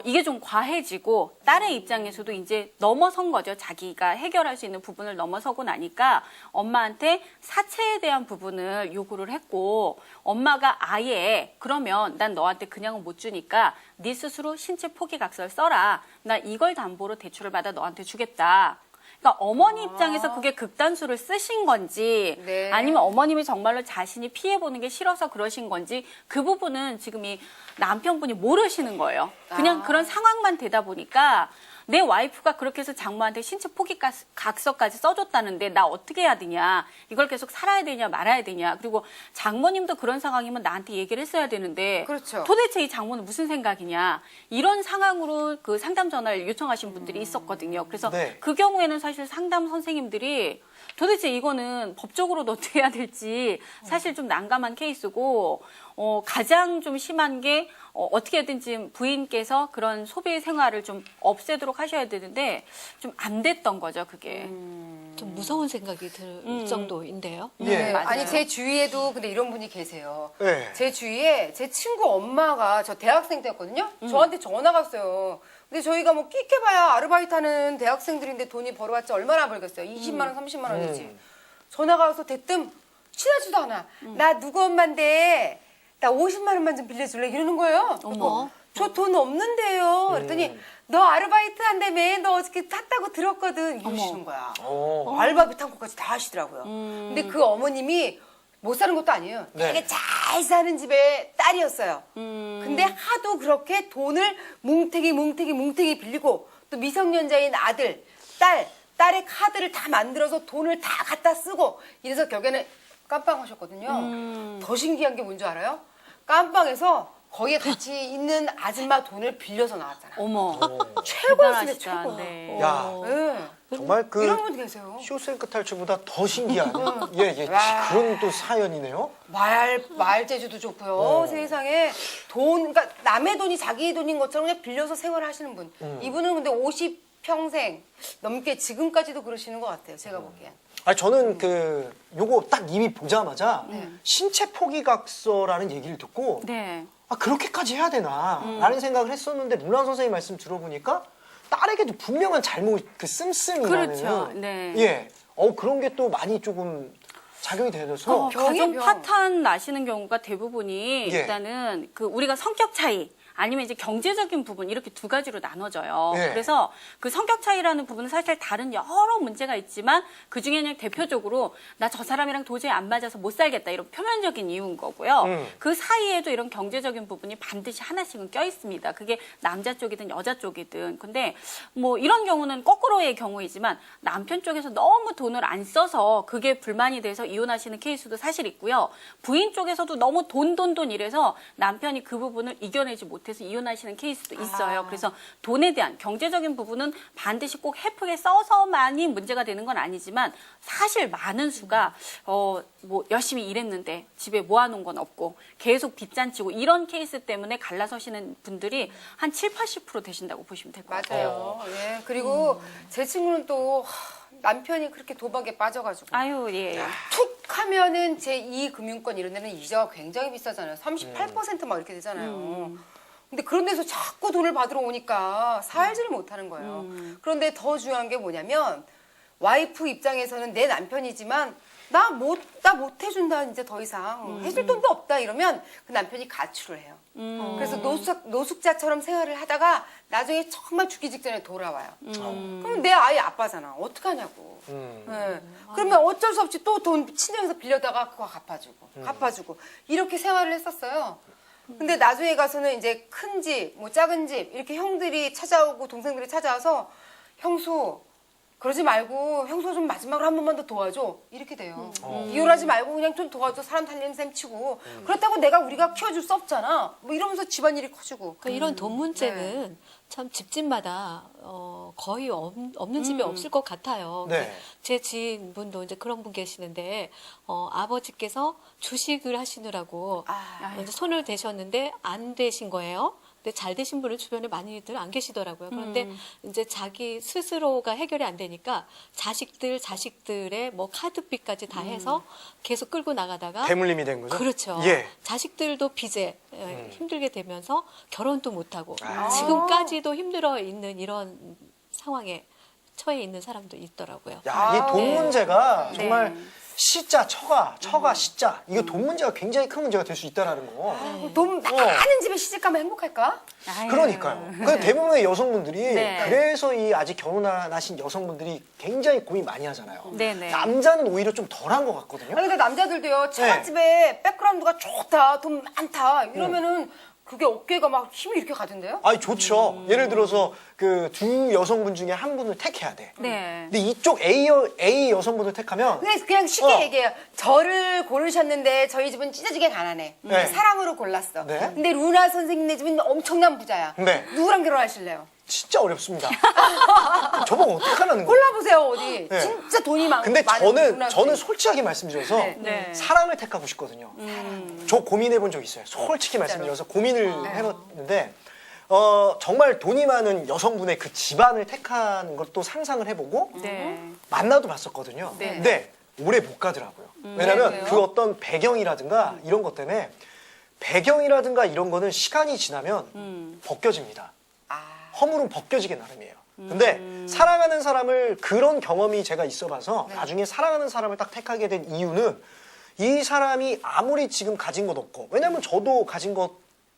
Speaker 3: 이게 좀 과해지고 딸의 입장에서도 이제 넘어선 거죠. 자기가 해결할 수 있는 부분을 넘어서고 나니까 엄마한테 사채에 대한 부분을 요구를 했고 엄마가 아예 그러면 난 너한테 그냥은 못 주니까 네 스스로 신체 포기각서를 써라. 나 이걸 담보로 대출을 받아 너한테 주겠다. 그러니까 어머니 입장에서 그게 극단수를 쓰신 건지
Speaker 2: 네.
Speaker 3: 아니면 어머님이 정말로 자신이 피해보는 게 싫어서 그러신 건지 그 부분은 지금 이 남편분이 모르시는 거예요. 그냥 그런 상황만 되다 보니까 내 와이프가 그렇게 해서 장모한테 신체 포기 각서까지 써줬다는데 나 어떻게 해야 되냐. 이걸 계속 살아야 되냐 말아야 되냐. 그리고 장모님도 그런 상황이면 나한테 얘기를 했어야 되는데
Speaker 2: 그렇죠.
Speaker 3: 도대체 이 장모는 무슨 생각이냐. 이런 상황으로 그 상담 전화를 요청하신 분들이 있었거든요. 그래서
Speaker 1: 네.
Speaker 3: 그 경우에는 사실 상담 선생님들이 도대체 이거는 법적으로도 어떻게 해야 될지 사실 좀 난감한 케이스고 가장 좀 심한 게 어떻게든지 부인께서 그런 소비 생활을 좀 없애도록 하셔야 되는데 좀 안 됐던 거죠, 그게.
Speaker 4: 좀 무서운 생각이 들 정도인데요.
Speaker 1: 예.
Speaker 3: 맞아요.
Speaker 2: 아니 제 주위에도 근데 이런 분이 계세요.
Speaker 1: 네.
Speaker 2: 제 주위에 제 친구 엄마가 저 대학생 때였거든요. 저한테 전화가 왔어요. 근데 저희가 뭐 끽해봐야 아르바이트 하는 대학생들인데 돈이 벌어봤자 얼마나 벌겠어요. 20만 원, 30만 원이지. 전화가 와서 대뜸 친하지도 않아. 나 누구 엄마인데 나 50만 원만 좀 빌려줄래? 이러는 거예요.
Speaker 3: 어머.
Speaker 2: 저 돈 없는데요. 그랬더니 너 아르바이트 한다며? 너 어저께 탔다고 들었거든. 이러시는 거야. 알바비 탄것까지 다 하시더라고요. 근데 그 어머님이 못 사는 것도 아니에요.
Speaker 1: 네.
Speaker 2: 되게 잘 사는 집의 딸이었어요. 근데 하도 그렇게 돈을 뭉태기 빌리고 또 미성년자인 아들, 딸의 카드를 다 만들어서 돈을 다 갖다 쓰고 이래서 결국에는 깜빵하셨거든요. 더 신기한 게 뭔지 알아요? 깜빵에서 거기에 같이 있는 아줌마 돈을 빌려서 나왔잖아.
Speaker 3: 어머.
Speaker 2: 최고였습니다,
Speaker 3: 대단하시다.
Speaker 2: 최고.
Speaker 3: 네.
Speaker 1: 야,
Speaker 2: 네.
Speaker 1: 정말 그
Speaker 2: 이런 분 계세요.
Speaker 1: 쇼생크 탈출보다 더 신기한 예,
Speaker 2: 와.
Speaker 1: 그런 또 사연이네요.
Speaker 2: 말재주도 좋고요. 세상에 그러니까 남의 돈이 자기 돈인 것처럼 그냥 빌려서 생활하시는 분. 이분은 근데 50평생 넘게 지금까지도 그러시는 것 같아요. 제가 보기엔.
Speaker 1: 아니 저는 그 요거 딱 이미 보자마자 신체 포기각서라는 얘기를 듣고
Speaker 3: 네.
Speaker 1: 아 그렇게까지 해야 되나라는 생각을 했었는데 문란 선생님 말씀 들어보니까 딸에게도 분명한 잘못 그 씀씀이라는
Speaker 3: 그렇죠. 네.
Speaker 1: 예, 그런 게 또 많이 조금 작용이 되어서
Speaker 2: 병이에요,
Speaker 3: 가정
Speaker 2: 병.
Speaker 3: 파탄 나시는 경우가 대부분이
Speaker 1: 예.
Speaker 3: 일단은 그 우리가 성격 차이 아니면 이제 경제적인 부분 이렇게 두 가지로 나눠져요.
Speaker 1: 예.
Speaker 3: 그래서 그 성격 차이라는 부분은 사실 다른 여러 문제가 있지만 그 중에 그냥 대표적으로 나 저 사람이랑 도저히 안 맞아서 못 살겠다 이런 표면적인 이유인 거고요. 그 사이에도 이런 경제적인 부분이 반드시 하나씩은 껴 있습니다. 그게 남자 쪽이든 여자 쪽이든. 근데 뭐 이런 경우는 거꾸로의 경우이지만 남편 쪽에서 너무 돈을 안 써서 그게 불만이 돼서 이혼하시는 케이스도 사실 있고요. 부인 쪽에서도 너무 돈 이래서 남편이 그 부분을 이겨내지 못해서 이혼하시는 케이스도 있어요. 그래서 돈에 대한 경제적인 부분은 반드시 꼭 헤프게 써서만이 문제가 되는 건 아니지만 사실 많은 수가 뭐 열심히 일했는데 집에 모아놓은 건 없고 계속 빚잔치고 이런 케이스 때문에 갈라서시는 분들이 한 7~80% 되신다고 보시면 될 것 같아요.
Speaker 2: 맞아요. 예. 그리고 제 친구는 또 남편이 그렇게 도박에 빠져가지고
Speaker 3: 아유, 예.
Speaker 2: 툭 하면은 제2금융권 이런 데는 이자가 굉장히 비싸잖아요. 38%막 이렇게 되잖아요. 근데 그런 데서 자꾸 돈을 받으러 오니까 살지를 못하는 거예요. 그런데 더 중요한 게 뭐냐면 와이프 입장에서는 내 남편이지만 나 못 해준다 이제 더 이상 해줄 돈도 없다 이러면 그 남편이 가출을 해요. 그래서 노숙자처럼 생활을 하다가 나중에 정말 죽기 직전에 돌아와요. 그럼 내 아이 아빠잖아. 어떡하냐고. 네. 그러면 어쩔 수 없이 또 돈 친정에서 빌려다가 그거 갚아주고 이렇게 생활을 했었어요. 근데 나중에 가서는 이제 큰 집, 뭐 작은 집 이렇게 형들이 찾아오고 동생들이 찾아와서 형수 그러지 말고 형수 좀 마지막으로 한 번만 더 도와줘 이렇게 돼요. 이혼하지 말고 그냥 좀 도와줘 사람 살리는 셈 치고 그렇다고 우리가 키워줄 수 없잖아. 뭐 이러면서 집안일이 커지고.
Speaker 4: 그러니까 이런 돈 문제는 참 집집마다 거의 없는 집이 없을 것 같아요.
Speaker 1: 네.
Speaker 4: 제 지인분도 이제 그런 분 계시는데 아버지께서 주식을 하시느라고 이제 손을 대셨는데 안 되신 거예요. 근데 잘 되신 분은 주변에 많이들 안 계시더라고요. 그런데 이제 자기 스스로가 해결이 안 되니까 자식들의 뭐 카드비까지 다 해서 계속 끌고 나가다가
Speaker 1: 대물림이 된 거죠?
Speaker 4: 그렇죠.
Speaker 1: 예.
Speaker 4: 자식들도 빚에 힘들게 되면서 결혼도 못하고
Speaker 1: 아.
Speaker 4: 지금까지도 힘들어 있는 이런 상황에 처해 있는 사람도 있더라고요.
Speaker 1: 야, 이 돈 문제가
Speaker 2: 네.
Speaker 1: 정말 시자, 처가, 시자. 이거 돈 문제가 굉장히 큰 문제가 될 수 있다라는 거.
Speaker 2: 돈 많은 집에 시집가면 행복할까?
Speaker 3: 아유.
Speaker 1: 그러니까요. 그 대부분의 여성분들이
Speaker 3: 네.
Speaker 1: 그래서 이 아직 결혼 안 하신 여성분들이 굉장히 고민 많이 하잖아요.
Speaker 3: 네네.
Speaker 1: 남자는 오히려 좀 덜한 것 같거든요.
Speaker 2: 아니, 근데 남자들도요, 처갓집에 백그라운드가 좋다, 돈 많다, 이러면은 그게 어깨가 막 힘이 이렇게 가던데요?
Speaker 1: 아니 좋죠. 예를 들어서 그 두 여성분 중에 한 분을 택해야 돼.
Speaker 3: 네.
Speaker 1: 근데 이쪽 A 여성분을 택하면
Speaker 2: 그냥 쉽게 얘기해요. 저를 고르셨는데 저희 집은 찢어지게 가난해.
Speaker 1: 네.
Speaker 2: 사랑으로 골랐어.
Speaker 1: 네.
Speaker 2: 근데 루나 선생님네 집은 엄청난 부자야.
Speaker 1: 네.
Speaker 2: 누구랑 결혼하실래요?
Speaker 1: 진짜 어렵습니다. 저보고 어떡하라는 거예요?
Speaker 2: 골라보세요, 어디.
Speaker 1: 네.
Speaker 2: 진짜 돈이 많고.
Speaker 1: 근데
Speaker 2: 많은
Speaker 1: 저는
Speaker 2: 루나
Speaker 1: 저는
Speaker 2: 선생님.
Speaker 1: 솔직하게 말씀드려서
Speaker 2: 네.
Speaker 3: 네.
Speaker 1: 사랑을 택하고 싶거든요. 저 고민해 본 적 있어요. 솔직히 말씀드려서 고민을 해봤는데 정말 돈이 많은 여성분의 그 집안을 택하는 것도 상상을 해보고
Speaker 3: 네.
Speaker 1: 만나도 봤었거든요.
Speaker 3: 네.
Speaker 1: 근데 오래 못 가더라고요. 왜냐면
Speaker 2: 왜요?
Speaker 1: 그 어떤 배경이라든가 이런 것 때문에 배경이라든가 이런 거는 시간이 지나면 벗겨집니다. 허물은 벗겨지게 나름이에요. 근데 사랑하는 사람을 그런 경험이 제가 있어봐서 나중에 사랑하는 사람을 딱 택하게 된 이유는 이 사람이 아무리 지금 가진 것 없고 왜냐면 저도 가진 것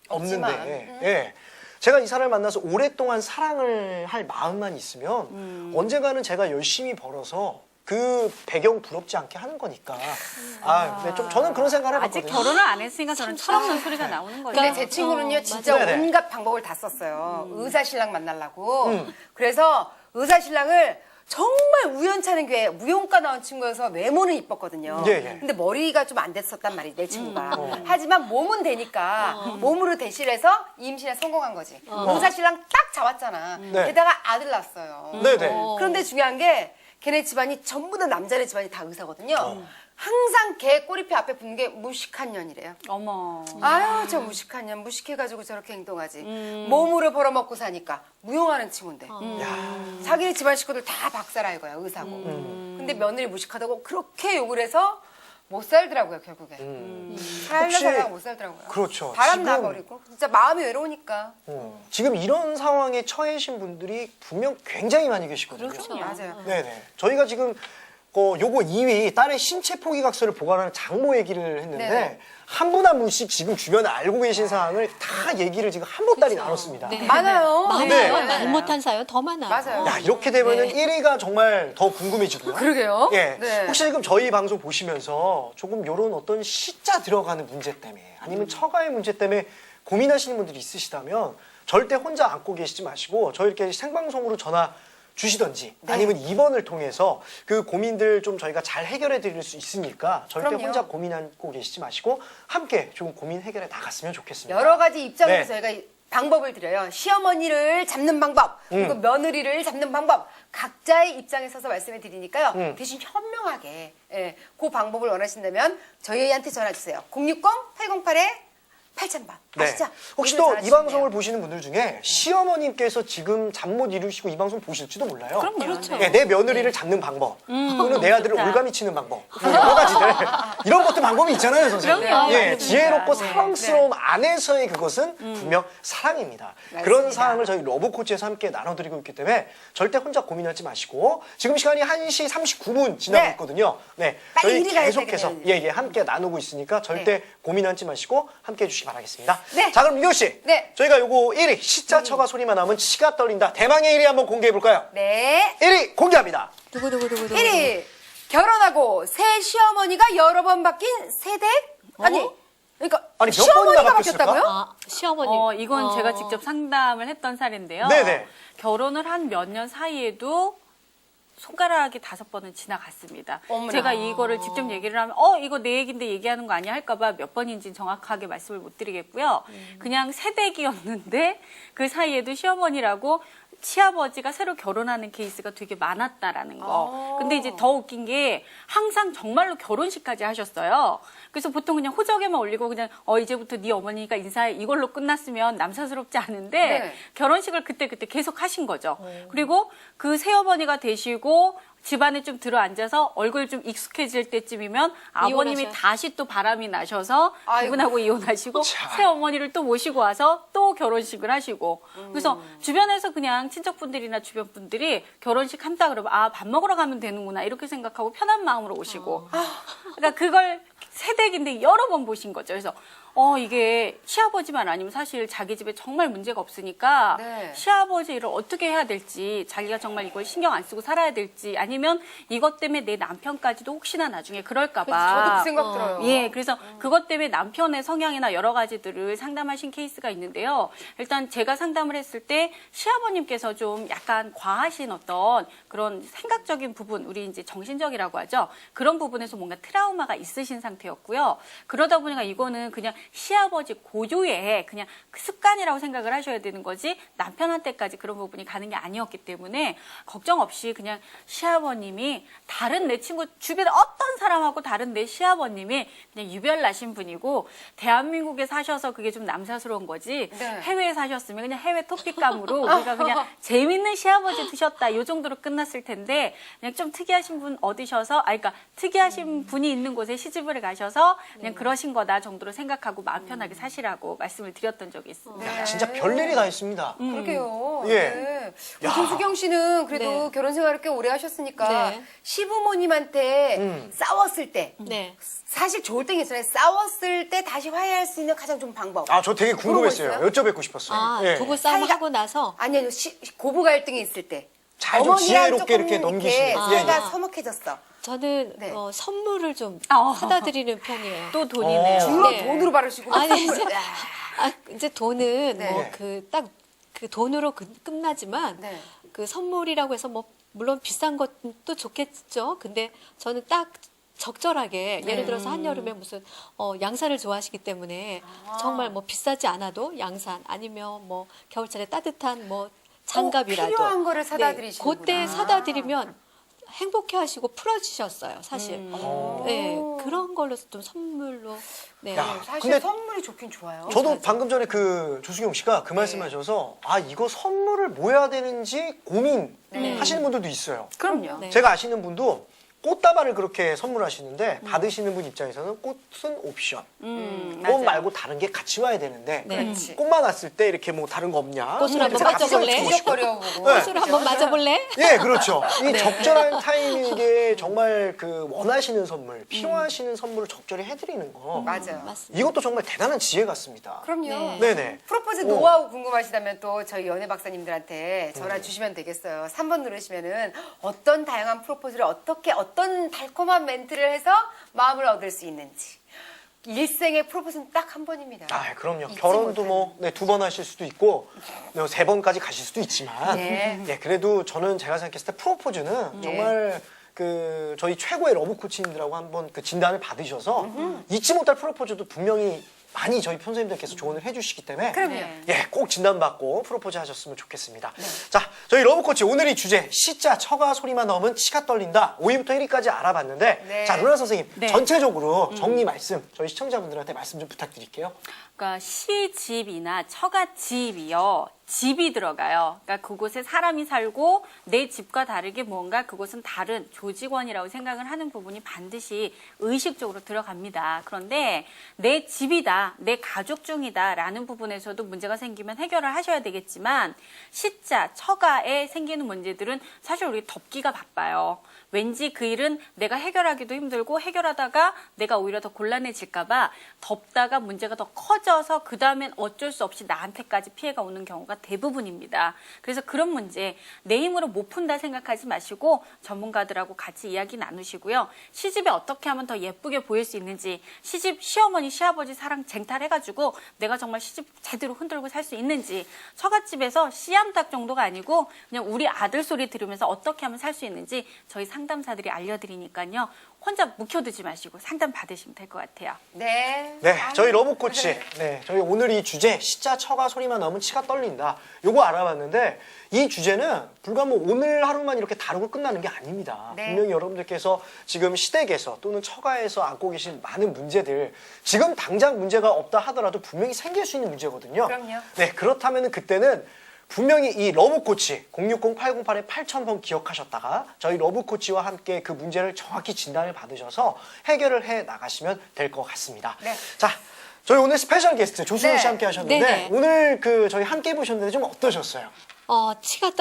Speaker 1: 없는데
Speaker 2: 없지만,
Speaker 1: 예. 제가 이 사람을 만나서 오랫동안 사랑을 할 마음만 있으면 언젠가는 제가 열심히 벌어서 그 배경 부럽지 않게 하는 거니까. 근데 좀 저는 그런 생각을
Speaker 3: 아직
Speaker 1: 해봤거든요.
Speaker 3: 결혼을 안 했으니까 저는 철없는 소리가 나오는 거죠.
Speaker 2: 근데 제 친구는요, 진짜
Speaker 1: 네네.
Speaker 2: 온갖 방법을 다 썼어요. 의사신랑 만나려고. 그래서 의사신랑을 정말 우연찮은 기회에 무용과 나온 친구여서 외모는 이뻤거든요.
Speaker 1: 예, 예.
Speaker 2: 근데 머리가 좀 안 됐었단 말이에요, 내 친구가. 하지만 몸은 되니까 몸으로 대실해서 임신에 성공한 거지. 의사신랑 딱 잡았잖아.
Speaker 1: 네.
Speaker 2: 게다가 아들 낳았어요.
Speaker 1: 네네.
Speaker 2: 그런데 중요한 게 걔네 집안이 전부 다 남자네 집안이 다 의사거든요. 항상 걔 꼬리표 앞에 붙는 게 무식한 년이래요.
Speaker 3: 어머.
Speaker 2: 아유, 저 무식한 년, 무식해가지고 저렇게 행동하지. 몸으로 벌어먹고 사니까 무용하는 친구인데. 자기네 집안 식구들 다 박사라 이거야, 의사고. 근데 며느리 무식하다고 그렇게 욕을 해서 못 살더라고요, 결국에.
Speaker 1: 혹시-
Speaker 2: 살다가 못 살더라고요.
Speaker 1: 그렇죠.
Speaker 2: 바람
Speaker 1: 지금-
Speaker 2: 나버리고. 진짜 마음이 외로우니까.
Speaker 1: 지금 이런 상황에 처해신 분들이 분명 굉장히 많이 계시거든요.
Speaker 2: 맞아요.
Speaker 1: 네네. 저희가 지금 요거 2위 딸의 신체 포기각서를 보관하는 장모 얘기를 했는데
Speaker 2: 네네.
Speaker 1: 한 분 한 분씩 지금 주변에 알고 계신 사항을 다 얘기를 지금 한 보따리 나눴습니다.
Speaker 4: 네.
Speaker 2: 많아요.
Speaker 4: 많아요.
Speaker 1: 네.
Speaker 4: 말 못한 사연 더 많아요.
Speaker 2: 맞아요.
Speaker 1: 야, 이렇게 되면은 1위가 정말 더 궁금해지고요.
Speaker 2: 그러게요.
Speaker 1: 예.
Speaker 2: 네.
Speaker 1: 혹시 지금 저희 방송 보시면서 조금 이런 어떤 시자 들어가는 문제 때문에 아니면 처가의 문제 때문에 고민하시는 분들이 있으시다면 절대 혼자 안고 계시지 마시고 저희 이렇게 생방송으로 전화 주시던지
Speaker 2: 네.
Speaker 1: 아니면 2번을 통해서 그 고민들 좀 저희가 잘 해결해 드릴 수 있으니까 절대
Speaker 2: 그럼요.
Speaker 1: 혼자 고민 안고 계시지 마시고 함께 좀 고민 해결해 나갔으면 좋겠습니다.
Speaker 2: 여러 가지 입장에서
Speaker 1: 네.
Speaker 2: 저희가 방법을 드려요. 시어머니를 잡는 방법, 그리고 며느리를 잡는 방법, 각자의 입장에 서서 말씀해 드리니까요. 대신 현명하게 그 방법을 원하신다면 저희한테 전화 주세요. 060-808-8000번. 아시죠?
Speaker 1: 혹시
Speaker 2: 이걸
Speaker 1: 또 이
Speaker 2: 전화주시면
Speaker 1: 방송을
Speaker 2: 돼요.
Speaker 1: 보시는 분들 중에 시어머님께서 지금 잠 못 이루시고 이 방송 보실지도 몰라요.
Speaker 3: 그럼요.
Speaker 4: 그렇죠.
Speaker 1: 예, 내 며느리를 잡는 방법, 또는 내 아들을
Speaker 3: 좋다.
Speaker 1: 올가미 치는 방법, 뭐 여러 가지들 이런 것도 방법이 있잖아요, 선생님.
Speaker 3: 그럼요.
Speaker 1: 예,
Speaker 3: 맞습니다.
Speaker 1: 지혜롭고
Speaker 3: 네.
Speaker 1: 사랑스러움 안에서의 그것은 분명 사랑입니다. 그런 사항을 저희 러브코치에서 함께 나눠드리고 있기 때문에 절대 혼자 고민하지 마시고 지금 시간이 1시 39분 지나고
Speaker 2: 네.
Speaker 1: 있거든요. 네,
Speaker 2: 빨리
Speaker 1: 저희
Speaker 2: 일이 가야
Speaker 1: 계속해서
Speaker 2: 되겠네요.
Speaker 1: 함께 나누고 있으니까 절대 고민하지 마시고 함께 해주시기 바라겠습니다.
Speaker 2: 네.
Speaker 1: 자, 그럼 유호 씨,
Speaker 2: 네.
Speaker 1: 저희가 요거 1위 시자 처가 소리만 나면 치가 떨린다. 대망의 1위 한번 공개해 볼까요?
Speaker 2: 네.
Speaker 1: 1위 공개합니다.
Speaker 4: 누구.
Speaker 2: 1위. 결혼하고 새 시어머니가 여러 번 바뀐 새댁? 아니, 그러니까
Speaker 1: 아니, 몇
Speaker 2: 시어머니가
Speaker 1: 번이나 바뀌었을까?
Speaker 2: 바뀌었다고요?
Speaker 4: 시어머니.
Speaker 3: 이건 제가 직접 상담을 했던 사례인데요.
Speaker 1: 네네.
Speaker 3: 결혼을 한 몇 년 사이에도 손가락이 5번은 지나갔습니다.
Speaker 2: 어머나.
Speaker 3: 제가 이거를 직접 얘기를 하면 이거 내 얘기인데 얘기하는 거 아니야 할까봐 몇 번인지 정확하게 말씀을 못 드리겠고요. 그냥 새댁이었는데 그 사이에도 시어머니라고 시아버지가 새로 결혼하는 케이스가 되게 많았다라는 거. 근데 이제 더 웃긴 게 항상 정말로 결혼식까지 하셨어요. 그래서 보통 그냥 호적에만 올리고 그냥 이제부터 네 어머니가 인사해 이걸로 끝났으면 남사스럽지 않은데
Speaker 2: 네.
Speaker 3: 결혼식을 그때 계속 하신 거죠. 그리고 그 새어머니가 되시고 집안에 좀 들어앉아서 얼굴 좀 익숙해질 때쯤이면 아버님이
Speaker 4: 이혼하셔요.
Speaker 3: 다시 또 바람이 나셔서
Speaker 2: 아이고.
Speaker 3: 그분하고 이혼하시고
Speaker 1: 자.
Speaker 3: 새어머니를 또 모시고 와서 또 결혼식을 하시고 그래서 주변에서 그냥 친척분들이나 주변 분들이 결혼식 한다 그러면 밥 먹으러 가면 되는구나 이렇게 생각하고 편한 마음으로 오시고 그러니까 그걸 새댁인데 여러 번 보신 거죠. 그래서 이게 시아버지만 아니면 사실 자기 집에 정말 문제가 없으니까
Speaker 2: 네.
Speaker 3: 시아버지 일을 어떻게 해야 될지 자기가 정말 이걸 신경 안 쓰고 살아야 될지 아니면 이것 때문에 내 남편까지도 혹시나 나중에 그럴까 봐.
Speaker 2: 저도 그 생각 들어요.
Speaker 3: 예, 그래서 그것 때문에 남편의 성향이나 여러 가지들을 상담하신 케이스가 있는데요. 일단 제가 상담을 했을 때 시아버님께서 좀 약간 과하신 어떤 그런 생각적인 부분, 우리 이제 정신적이라고 하죠. 그런 부분에서 뭔가 트라우마가 있으신 상태였고요. 그러다 보니까 이거는 그냥 시아버지 고유의 그냥 습관이라고 생각을 하셔야 되는 거지 남편한테까지 그런 부분이 가는 게 아니었기 때문에 걱정 없이 그냥 시아버님이 다른 내 친구 주변에 어떤 사람하고 다른 내 시아버님이 그냥 유별나신 분이고 대한민국에 사셔서 그게 좀 남사스러운 거지
Speaker 2: 네.
Speaker 3: 해외에 사셨으면 그냥 해외 토픽감으로 우리가 그냥 재밌는 시아버지 두셨다 이 정도로 끝났을 텐데 그냥 좀 특이하신 분 얻으셔서 그러니까 특이하신 분이 있는 곳에 시집을 가셔서 그냥 그러신 거다 정도로 생각하고 마음 편하게 사시라고 말씀을 드렸던 적이 있습니다.
Speaker 2: 네.
Speaker 1: 진짜 별일이 다 있습니다.
Speaker 2: 그러게요.
Speaker 1: 예.
Speaker 2: 네.
Speaker 1: 야.
Speaker 2: 김수경 씨는 그래도
Speaker 4: 네.
Speaker 2: 결혼 생활을 꽤 오래 하셨으니까
Speaker 4: 네.
Speaker 2: 시부모님한테 싸웠을 때
Speaker 4: 네.
Speaker 2: 사실 좋을 때는 있어요. 싸웠을 때 다시 화해할 수 있는 가장 좋은 방법.
Speaker 1: 저 되게 궁금했어요.
Speaker 2: 그런 거
Speaker 1: 여쭤뵙고 싶었어요. 예.
Speaker 4: 부부 싸움
Speaker 2: 사이가-
Speaker 4: 하고 나서
Speaker 2: 아니요, 고부 갈등이 있을 때.
Speaker 1: 잘좀
Speaker 2: 어머니랑
Speaker 1: 지혜롭게
Speaker 2: 조금
Speaker 1: 이렇게 넘기시는.
Speaker 2: 사이가
Speaker 1: 예,
Speaker 2: 서먹해졌어.
Speaker 4: 저는
Speaker 2: 네.
Speaker 4: 선물을 좀
Speaker 3: 어.
Speaker 4: 사다 드리는 편이에요.
Speaker 3: 또 돈이네요.
Speaker 2: 주로
Speaker 4: 네.
Speaker 2: 돈으로 바르시고.
Speaker 4: 아니,
Speaker 2: 선물.
Speaker 4: 이제- 이제 돈은
Speaker 2: 네.
Speaker 4: 뭐 딱 그 돈으로 끝나지만
Speaker 2: 네.
Speaker 4: 그 선물이라고 해서 뭐 물론 비싼 것도 좋겠죠. 근데 저는 딱 적절하게
Speaker 2: 네.
Speaker 4: 예를 들어서 한여름에 무슨 양산을 좋아하시기 때문에 정말 뭐 비싸지 않아도 양산 아니면 뭐 겨울철에 따뜻한 뭐 장갑이라도
Speaker 2: 필요한 거를 사다
Speaker 4: 네,
Speaker 2: 드리시는구나.
Speaker 4: 그때 사다 드리면 행복해하시고 풀어지셨어요, 사실. 네, 그런 걸로 좀 선물로. 네.
Speaker 1: 야,
Speaker 2: 사실
Speaker 1: 근데
Speaker 2: 선물이 좋긴 좋아요.
Speaker 1: 저도 방금 전에 그 조수경 씨가 그 말씀하셔서 이거 선물을 뭐 해야 되는지 고민 하시는 분들도 있어요.
Speaker 2: 그럼요.
Speaker 4: 네.
Speaker 1: 제가 아시는 분도 꽃다발을 그렇게 선물하시는데 받으시는 분 입장에서는 꽃은 옵션. 꽃
Speaker 3: 맞아요.
Speaker 1: 말고 다른 게 같이 와야 되는데
Speaker 4: 네.
Speaker 2: 그렇지.
Speaker 1: 꽃만 왔을 때 이렇게 뭐 다른 거 없냐?
Speaker 4: 꽃을 한번
Speaker 1: 그래서
Speaker 4: 맞아볼래?
Speaker 1: 같이 주고 싶고.
Speaker 2: 부적거려 보고.
Speaker 1: 네.
Speaker 4: 꽃을 한번 맞아볼래?
Speaker 1: 예, 그렇죠. 이 적절한 타이밍에 정말 그 원하시는 선물, 필요하시는 선물을 적절히 해드리는 거.
Speaker 2: 맞아요.
Speaker 4: 맞습니다.
Speaker 1: 이것도 정말 대단한 지혜 같습니다.
Speaker 2: 그럼요.
Speaker 4: 네.
Speaker 1: 네네.
Speaker 2: 프로포즈
Speaker 1: 어.
Speaker 2: 노하우 궁금하시다면 또 저희 연애 박사님들한테 전화 주시면 되겠어요. 3번 누르시면은 어떤 다양한 프로포즈를 어떻게 어떤 달콤한 멘트를 해서 마음을 얻을 수 있는지. 일생의 프로포즈는 딱 한 번입니다.
Speaker 1: 그럼요.
Speaker 2: 잊지
Speaker 1: 결혼도
Speaker 2: 못하는.
Speaker 1: 뭐, 네, 2번 하실 수도 있고, 3번까지 가실 수도 있지만,
Speaker 2: 네.
Speaker 1: 예, 그래도 저는 제가 생각했을 때 프로포즈는 정말 그 저희 최고의 러브 코치님들하고 한번 그 진단을 받으셔서 잊지 못할 프로포즈도 분명히 많이 저희 편선생님들께서 조언을 해주시기 때문에
Speaker 2: 그럼요.
Speaker 1: 예, 꼭 진단받고 프로포즈 하셨으면 좋겠습니다. 자, 저희 러브코치 오늘의 주제 시자 처가 소리만 넣으면 치가 떨린다. 5위부터 1위까지 알아봤는데
Speaker 2: 네.
Speaker 1: 자, 루나 선생님
Speaker 3: 네.
Speaker 1: 전체적으로 정리 말씀 저희 시청자분들한테 말씀 좀 부탁드릴게요.
Speaker 3: 그러니까 시집이나 처가집이요. 집이 들어가요. 그러니까 그곳에 사람이 살고 내 집과 다르게 뭔가 그곳은 다른 조직원이라고 생각을 하는 부분이 반드시 의식적으로 들어갑니다. 그런데 내 집이다, 내 가족 중이다 라는 부분에서도 문제가 생기면 해결을 하셔야 되겠지만 시자, 처가에 생기는 문제들은 사실 우리 덮기가 바빠요. 왠지 그 일은 내가 해결하기도 힘들고 해결하다가 내가 오히려 더 곤란해질까봐 덮다가 문제가 더 커져서 그 다음엔 어쩔 수 없이 나한테까지 피해가 오는 경우가 대부분입니다. 그래서 그런 문제 내 힘으로 못 푼다 생각하지 마시고 전문가들하고 같이 이야기 나누시고요. 시집에 어떻게 하면 더 예쁘게 보일 수 있는지 시집 시어머니 시아버지 사랑 쟁탈해가지고 내가 정말 시집 제대로 흔들고 살 수 있는지 처갓집에서 씨암탉 정도가 아니고 그냥 우리 아들 소리 들으면서 어떻게 하면 살 수 있는지 저희 상담사들이 알려드리니까요. 혼자 묵혀두지 마시고 상담 받으시면 될 것 같아요.
Speaker 2: 네.
Speaker 1: 네,
Speaker 2: 아유.
Speaker 1: 저희 러브코치. 네, 저희 오늘 이 주제, 시자, 처가 소리만 나오면 치가 떨린다. 요거 알아봤는데, 이 주제는 불과 뭐 오늘 하루만 이렇게 다루고 끝나는 게 아닙니다.
Speaker 2: 네.
Speaker 1: 분명히 여러분들께서 지금 시댁에서 또는 처가에서 안고 계신 많은 문제들, 지금 당장 문제가 없다 하더라도 분명히 생길 수 있는 문제거든요.
Speaker 2: 그럼요.
Speaker 1: 네, 그렇다면 그때는 분명히 이 러브코치 060-808-8000번 기억하셨다가 저희 러브코치와 함께 그 문제를 정확히 진단을 받으셔서 해결을 해 나가시면 될 것 같습니다.
Speaker 2: 네.
Speaker 1: 자, 저희 오늘 스페셜 게스트 조수영
Speaker 2: 네.
Speaker 1: 씨 함께 하셨는데
Speaker 4: 네네.
Speaker 1: 오늘 그 저희 함께 해보셨는데 좀 어떠셨어요?
Speaker 4: 치가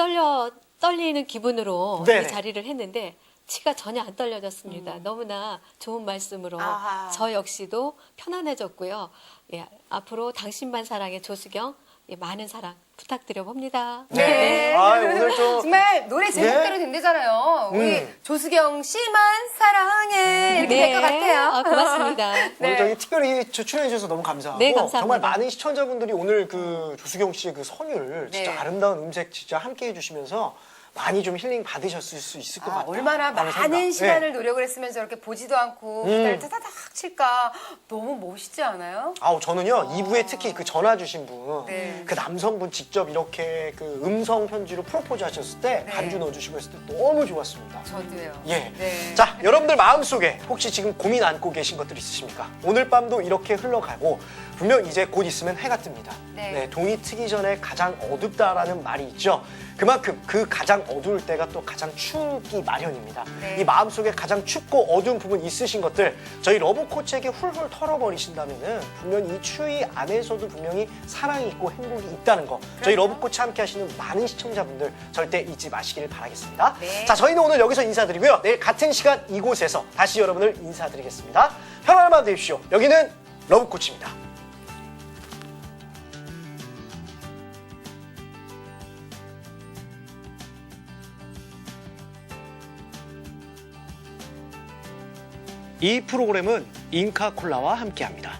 Speaker 4: 떨리는 기분으로
Speaker 1: 네네.
Speaker 4: 이 자리를 했는데 치가 전혀 안 떨려졌습니다. 너무나 좋은 말씀으로
Speaker 2: 아하.
Speaker 4: 저 역시도 편안해졌고요. 예, 앞으로 당신만 사랑의 조수경 예, 많은 사랑 부탁드려 봅니다.
Speaker 2: 네.
Speaker 1: 아, 오늘 좀
Speaker 2: 정말 노래 제목대로
Speaker 1: 네.
Speaker 2: 된대잖아요. 우리
Speaker 1: 음.
Speaker 2: 조수경 씨만 사랑해 이렇게 될 것 같아요.
Speaker 4: 고맙습니다.
Speaker 1: 오늘 저희 특별히 출연해 주셔서 너무 감사하고
Speaker 4: 네, 감사합니다.
Speaker 1: 정말 많은 시청자분들이 오늘 그 조수경 씨의 그 선율 진짜
Speaker 2: 네.
Speaker 1: 아름다운 음색 진짜 함께 해주시면서 많이 좀 힐링 받으셨을 수 있을 것 같아요.
Speaker 2: 얼마나
Speaker 1: 라는
Speaker 2: 많은
Speaker 1: 생각.
Speaker 2: 시간을
Speaker 1: 네.
Speaker 2: 노력을 했으면 저렇게 보지도 않고 기타를 타다닥 칠까. 너무 멋있지 않아요?
Speaker 1: 아우 저는요 2부에 특히 그 전화 주신 분,
Speaker 2: 네.
Speaker 1: 그 남성분 직접 이렇게 그 음성 편지로 프로포즈 하셨을 때
Speaker 2: 네.
Speaker 1: 반주 넣어주시고 했을 때 너무 좋았습니다.
Speaker 2: 저도요.
Speaker 1: 예.
Speaker 2: 네.
Speaker 1: 자, 여러분들 마음속에 혹시 지금 고민 안고 계신 것들 있으십니까? 오늘 밤도 이렇게 흘러가고 분명 이제 곧 있으면 해가 뜹니다.
Speaker 2: 네.
Speaker 1: 동이 트기 전에 가장 어둡다라는 말이 있죠. 그만큼 그 가장 어두울 때가 또 가장 추우기 마련입니다.
Speaker 2: 네.
Speaker 1: 이 마음속에 가장 춥고 어두운 부분 있으신 것들 저희 러브코치에게 훌훌 털어버리신다면은 분명히 이 추위 안에서도 분명히 사랑이 있고 행복이 있다는 거 저희 러브코치 함께 하시는 많은 시청자분들 절대 잊지 마시기를 바라겠습니다.
Speaker 2: 네.
Speaker 1: 자, 저희는 오늘 여기서 인사드리고요. 내일 같은 시간 이곳에서 다시 여러분을 인사드리겠습니다. 편안한 밤 되십시오. 여기는 러브코치입니다. 이 프로그램은 인카콜라와 함께합니다.